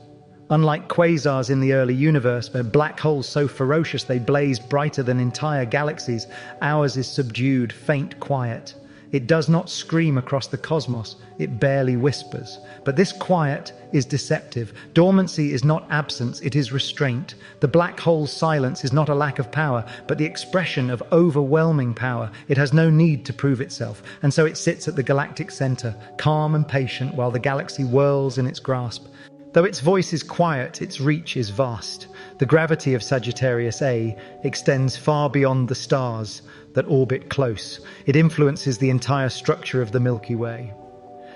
Unlike quasars in the early universe, where black holes so ferocious they blazed brighter than entire galaxies, ours is subdued, faint, quiet. It does not scream across the cosmos, it barely whispers. But this quiet is deceptive. Dormancy is not absence, it is restraint. The black hole's silence is not a lack of power, but the expression of overwhelming power. It has no need to prove itself, and so it sits at the galactic center, calm and patient, while the galaxy whirls in its grasp. Though its voice is quiet, its reach is vast. The gravity of Sagittarius A extends far beyond the stars that orbit close. It influences the entire structure of the Milky Way.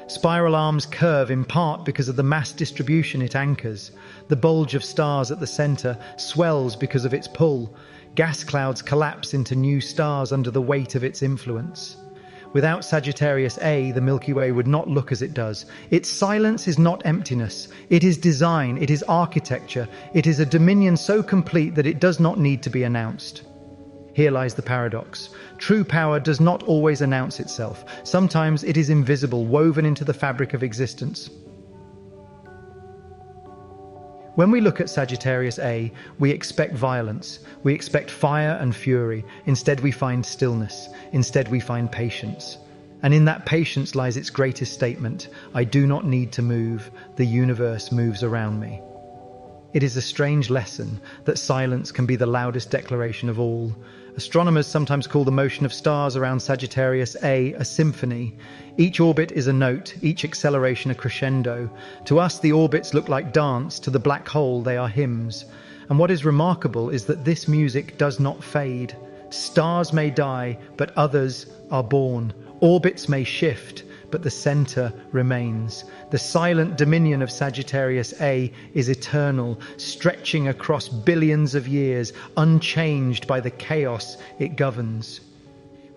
Spiral arms curve in part because of the mass distribution it anchors. The bulge of stars at the center swells because of its pull. Gas clouds collapse into new stars under the weight of its influence. Without Sagittarius A, the Milky Way would not look as it does. Its silence is not emptiness. It is design, it is architecture. It is a dominion so complete that it does not need to be announced. Here lies the paradox. True power does not always announce itself. Sometimes it is invisible, woven into the fabric of existence. When we look at Sagittarius A, we expect violence. We expect fire and fury. Instead, we find stillness. Instead, we find patience. And in that patience lies its greatest statement: I do not need to move. The universe moves around me. It is a strange lesson that silence can be the loudest declaration of all. Astronomers sometimes call the motion of stars around Sagittarius A symphony. Each orbit is a note, each acceleration a crescendo. To us, the orbits look like dance. To the black hole, they are hymns. And what is remarkable is that this music does not fade. Stars may die, but others are born. Orbits may shift, but the center remains. The silent dominion of Sagittarius A is eternal, stretching across billions of years, unchanged by the chaos it governs.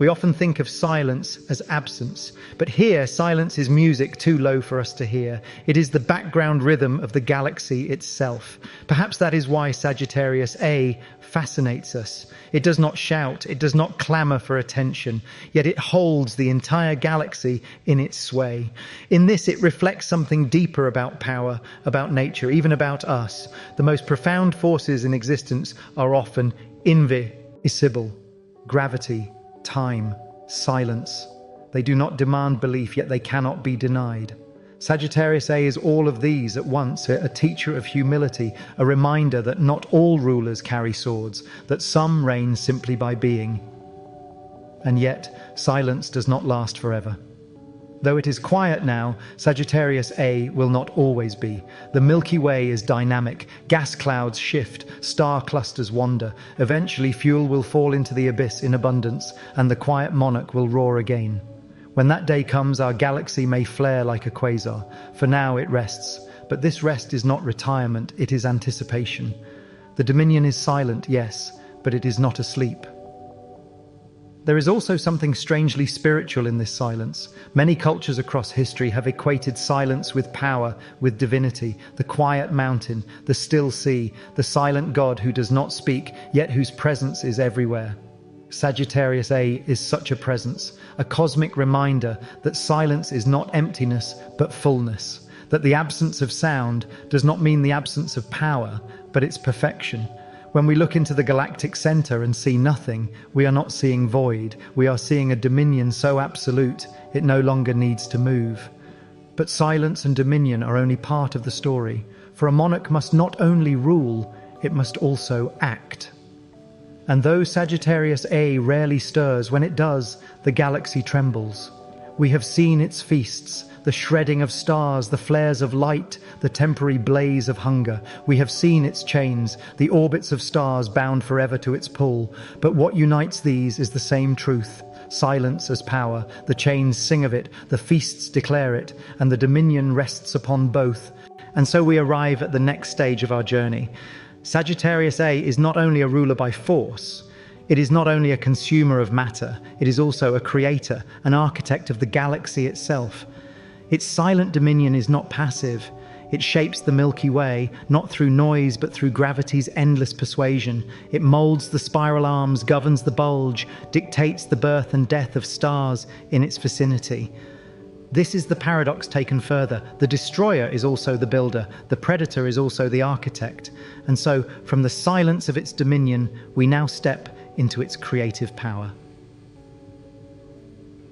We often think of silence as absence, but here silence is music too low for us to hear. It is the background rhythm of the galaxy itself. Perhaps that is why Sagittarius A fascinates us. It does not shout, it does not clamor for attention, yet it holds the entire galaxy in its sway. In this, it reflects something deeper about power, about nature, even about us. The most profound forces in existence are often invisible: gravity, time, silence. They do not demand belief, yet they cannot be denied. Sagittarius A is all of these at once, a teacher of humility, a reminder that not all rulers carry swords, that some reign simply by being. And yet, silence does not last forever. Though it is quiet now, Sagittarius A will not always be. The Milky Way is dynamic. Gas clouds shift, star clusters wander. Eventually, fuel will fall into the abyss in abundance, and the quiet monarch will roar again. When that day comes, our galaxy may flare like a quasar. For now, it rests. But this rest is not retirement, it is anticipation. The Dominion is silent, yes, but it is not asleep. There is also something strangely spiritual in this silence. Many cultures across history have equated silence with power, with divinity, the quiet mountain, the still sea, the silent God who does not speak, yet whose presence is everywhere. Sagittarius A is such a presence, a cosmic reminder that silence is not emptiness, but fullness, that the absence of sound does not mean the absence of power, but its perfection. When we look into the galactic center and see nothing, we are not seeing void. We are seeing a dominion so absolute, it no longer needs to move. But silence and dominion are only part of the story, for a monarch must not only rule, it must also act. And though Sagittarius A rarely stirs, when it does, the galaxy trembles. We have seen its feasts, the shredding of stars, the flares of light, the temporary blaze of hunger. We have seen its chains, the orbits of stars bound forever to its pull. But what unites these is the same truth. Silence as power. The chains sing of it, the feasts declare it, and the dominion rests upon both. And so we arrive at the next stage of our journey. Sagittarius A is not only a ruler by force, it is not only a consumer of matter, it is also a creator, an architect of the galaxy itself. Its silent dominion is not passive. It shapes the Milky Way, not through noise, but through gravity's endless persuasion. It molds the spiral arms, governs the bulge, dictates the birth and death of stars in its vicinity. This is the paradox taken further. The destroyer is also the builder. The predator is also the architect. And so, from the silence of its dominion, we now step into its creative power.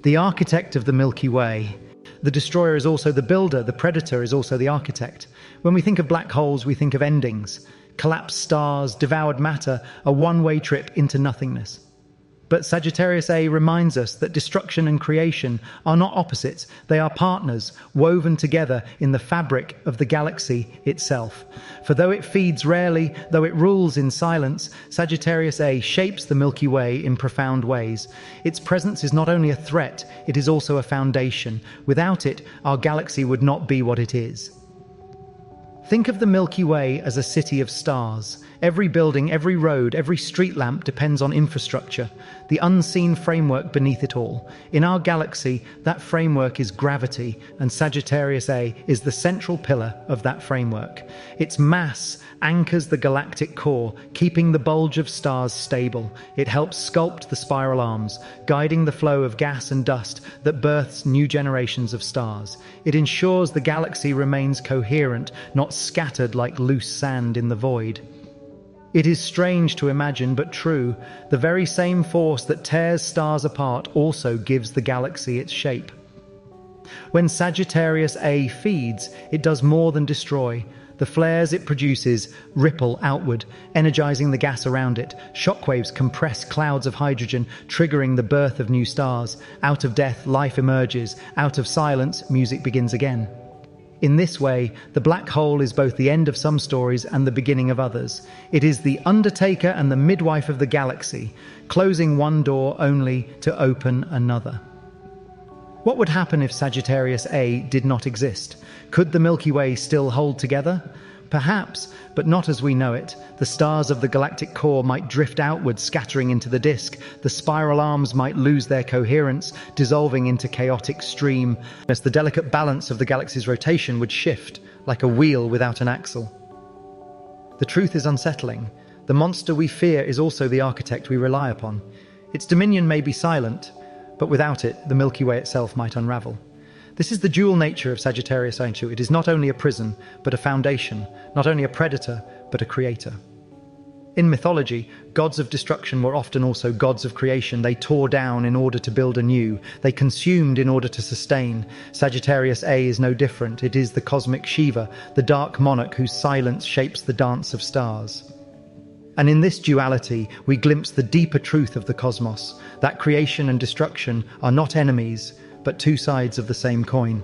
The architect of the Milky Way. The destroyer is also the builder, the predator is also the architect. When we think of black holes, we think of endings. Collapsed stars, devoured matter, a one-way trip into nothingness. But Sagittarius A reminds us that destruction and creation are not opposites, they are partners, woven together in the fabric of the galaxy itself. For though it feeds rarely, though it rules in silence, Sagittarius A shapes the Milky Way in profound ways. Its presence is not only a threat, it is also a foundation. Without it, our galaxy would not be what it is. Think of the Milky Way as a city of stars. Every building, every road, every street lamp depends on infrastructure, the unseen framework beneath it all. In our galaxy, that framework is gravity, and Sagittarius A is the central pillar of that framework. Its mass anchors the galactic core, keeping the bulge of stars stable. It helps sculpt the spiral arms, guiding the flow of gas and dust that births new generations of stars. It ensures the galaxy remains coherent, not scattered like loose sand in the void. It is strange to imagine, but true. The very same force that tears stars apart also gives the galaxy its shape. When Sagittarius A feeds, it does more than destroy. The flares it produces ripple outward, energizing the gas around it. Shockwaves compress clouds of hydrogen, triggering the birth of new stars. Out of death, life emerges. Out of silence, music begins again. In this way, the black hole is both the end of some stories and the beginning of others. It is the undertaker and the midwife of the galaxy, closing one door only to open another. What would happen if Sagittarius A did not exist? Could the Milky Way still hold together? Perhaps, but not as we know it. The stars of the galactic core might drift outward, scattering into the disk. The spiral arms might lose their coherence, dissolving into chaotic stream, as the delicate balance of the galaxy's rotation would shift, like a wheel without an axle. The truth is unsettling. The monster we fear is also the architect we rely upon. Its dominion may be silent, but without it, the Milky Way itself might unravel. This is the dual nature of Sagittarius A. It is not only a prison, but a foundation, not only a predator, but a creator. In mythology, gods of destruction were often also gods of creation. They tore down in order to build anew. They consumed in order to sustain. Sagittarius A is no different. It is the cosmic Shiva, the dark monarch whose silence shapes the dance of stars. And in this duality, we glimpse the deeper truth of the cosmos, that creation and destruction are not enemies, but two sides of the same coin.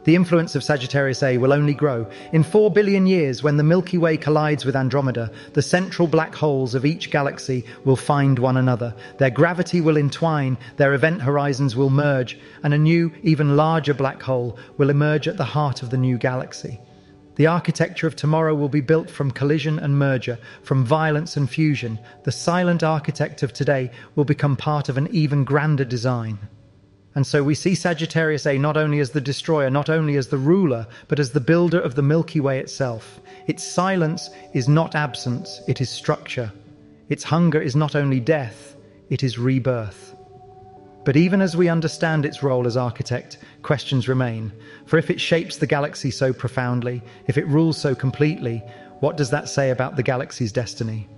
The influence of Sagittarius A will only grow. In 4 billion years, when the Milky Way collides with Andromeda, the central black holes of each galaxy will find one another. Their gravity will entwine, their event horizons will merge, and a new, even larger black hole will emerge at the heart of the new galaxy. The architecture of tomorrow will be built from collision and merger, from violence and fusion. The silent architect of today will become part of an even grander design. And so we see Sagittarius A not only as the destroyer, not only as the ruler, but as the builder of the Milky Way itself. Its silence is not absence, it is structure. Its hunger is not only death, it is rebirth. But even as we understand its role as architect, questions remain. For if it shapes the galaxy so profoundly, if it rules so completely, what does that say about the galaxy's destiny?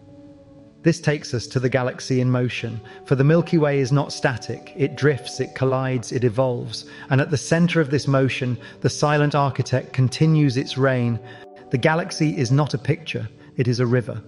This takes us to the galaxy in motion, for the Milky Way is not static. It drifts, it collides, it evolves. And at the center of this motion, the silent architect continues its reign. The galaxy is not a picture, it is a river.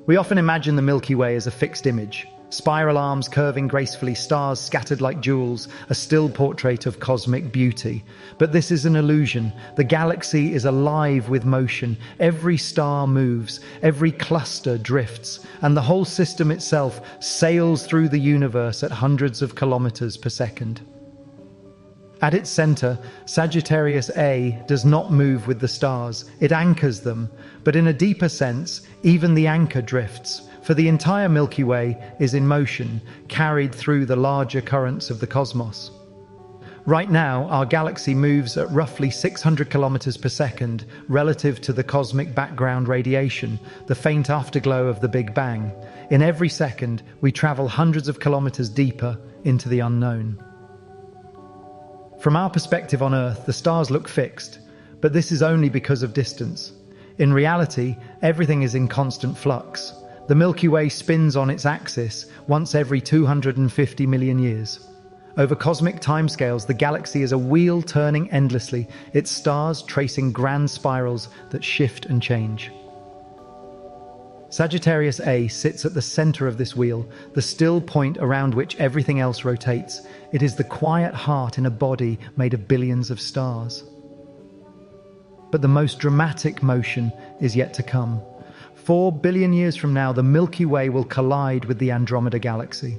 We often imagine the Milky Way as a fixed image. Spiral arms curving gracefully, stars scattered like jewels, a still portrait of cosmic beauty. But this is an illusion. The galaxy is alive with motion. Every star moves, every cluster drifts, and the whole system itself sails through the universe at hundreds of kilometers per second. At its center, Sagittarius A does not move with the stars. It anchors them, but in a deeper sense, even the anchor drifts. For the entire Milky Way is in motion, carried through the larger currents of the cosmos. Right now, our galaxy moves at roughly 600 kilometers per second relative to the cosmic background radiation, the faint afterglow of the Big Bang. In every second, we travel hundreds of kilometers deeper into the unknown. From our perspective on Earth, the stars look fixed, but this is only because of distance. In reality, everything is in constant flux. The Milky Way spins on its axis once every 250 million years. Over cosmic timescales, the galaxy is a wheel turning endlessly, its stars tracing grand spirals that shift and change. Sagittarius A sits at the center of this wheel, the still point around which everything else rotates. It is the quiet heart in a body made of billions of stars. But the most dramatic motion is yet to come. 4 billion years from now, the Milky Way will collide with the Andromeda Galaxy.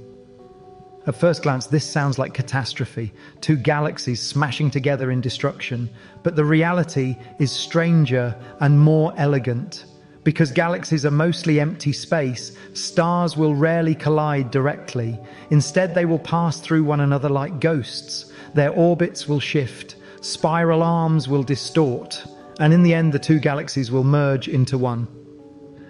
At first glance, this sounds like catastrophe, two galaxies smashing together in destruction. But the reality is stranger and more elegant. Because galaxies are mostly empty space, stars will rarely collide directly. Instead, they will pass through one another like ghosts. Their orbits will shift, spiral arms will distort, and in the end, the two galaxies will merge into one.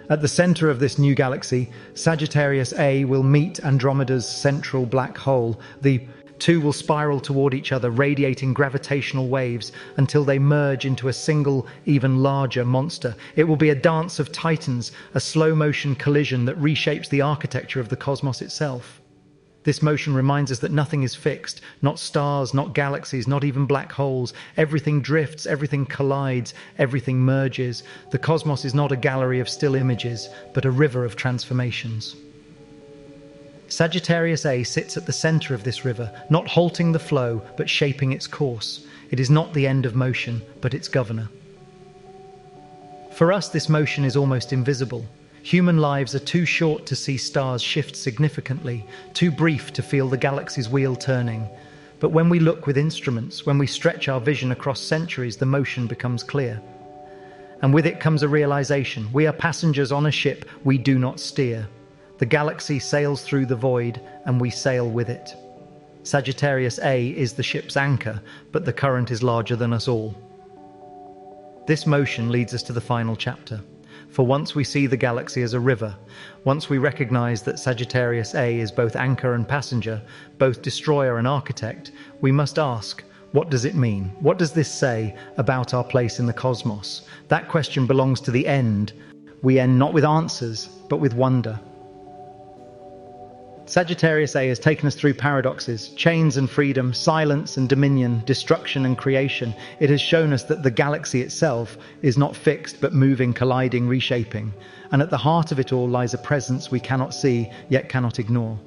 At the center of this new galaxy, Sagittarius A will meet Andromeda's central black hole. The two will spiral toward each other, radiating gravitational waves until they merge into a single, even larger monster. It will be a dance of titans, a slow-motion collision that reshapes the architecture of the cosmos itself. This motion reminds us that nothing is fixed, not stars, not galaxies, not even black holes. Everything drifts, everything collides, everything merges. The cosmos is not a gallery of still images, but a river of transformations. Sagittarius A sits at the center of this river, not halting the flow, but shaping its course. It is not the end of motion, but its governor. For us, this motion is almost invisible. Human lives are too short to see stars shift significantly, too brief to feel the galaxy's wheel turning. But when we look with instruments, when we stretch our vision across centuries, the motion becomes clear. And with it comes a realization: we are passengers on a ship we do not steer. The galaxy sails through the void, and we sail with it. Sagittarius A is the ship's anchor, but the current is larger than us all. This motion leads us to the final chapter. For once we see the galaxy as a river, once we recognize that Sagittarius A is both anchor and passenger, both destroyer and architect, we must ask, what does it mean? What does this say about our place in the cosmos? That question belongs to the end. We end not with answers, but with wonder. Sagittarius A has taken us through paradoxes, chains and freedom, silence and dominion, destruction and creation. It has shown us that the galaxy itself is not fixed but moving, colliding, reshaping. And at the heart of it all lies a presence we cannot see, yet cannot ignore.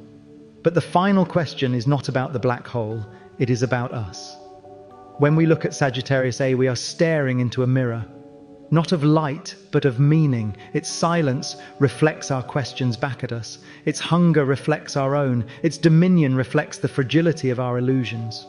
But the final question is not about the black hole, it is about us. When we look at Sagittarius A, we are staring into a mirror. Not of light, but of meaning. Its silence reflects our questions back at us. Its hunger reflects our own. Its dominion reflects the fragility of our illusions.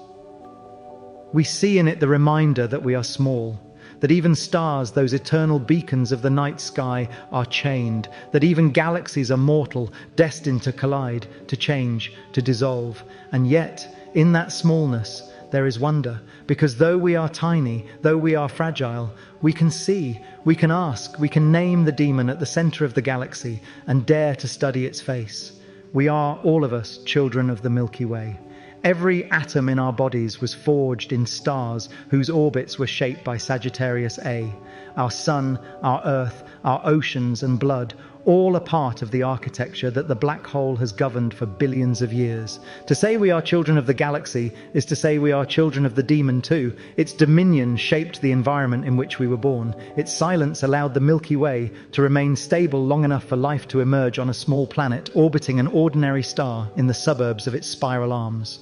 We see in it the reminder that we are small. that even stars, those eternal beacons of the night sky, are chained, that even galaxies are mortal, destined to collide, to change, to dissolve. And yet, in that smallness, there is wonder, because though we are tiny, though we are fragile, we can see, we can ask, we can name the demon at the center of the galaxy and dare to study its face. We are, all of us, children of the Milky Way. Every atom in our bodies was forged in stars whose orbits were shaped by Sagittarius A. Our sun, our earth, our oceans and blood, all a part of the architecture that the black hole has governed for billions of years. To say we are children of the galaxy is to say we are children of the demon too. Its dominion shaped the environment in which we were born. Its silence allowed the Milky Way to remain stable long enough for life to emerge on a small planet orbiting an ordinary star in the suburbs of its spiral arms.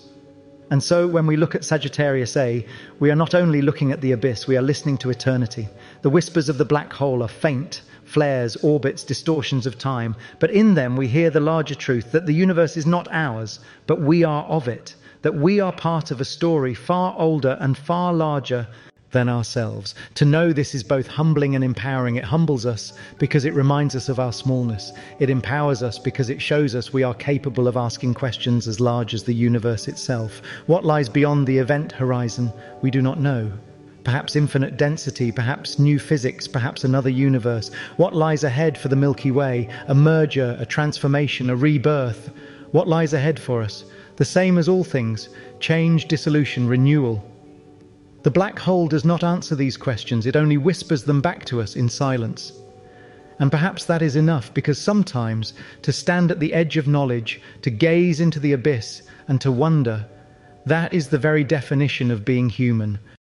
And so, when we look at Sagittarius A, we are not only looking at the abyss, we are listening to eternity. The whispers of the black hole are faint, flares, orbits, distortions of time, but in them we hear the larger truth that the universe is not ours, but we are of it, that we are part of a story far older and far larger than ourselves. To know this is both humbling and empowering. It humbles us because it reminds us of our smallness. It empowers us because it shows us we are capable of asking questions as large as the universe itself. What lies beyond the event horizon, we do not know. Perhaps infinite density, perhaps new physics, perhaps another universe. What lies ahead for the Milky Way? A merger, a transformation, a rebirth. What lies ahead for us? The same as all things: change, dissolution, renewal. The black hole does not answer these questions, it only whispers them back to us in silence. And perhaps that is enough, because sometimes to stand at the edge of knowledge, to gaze into the abyss, and to wonder, that is the very definition of being human.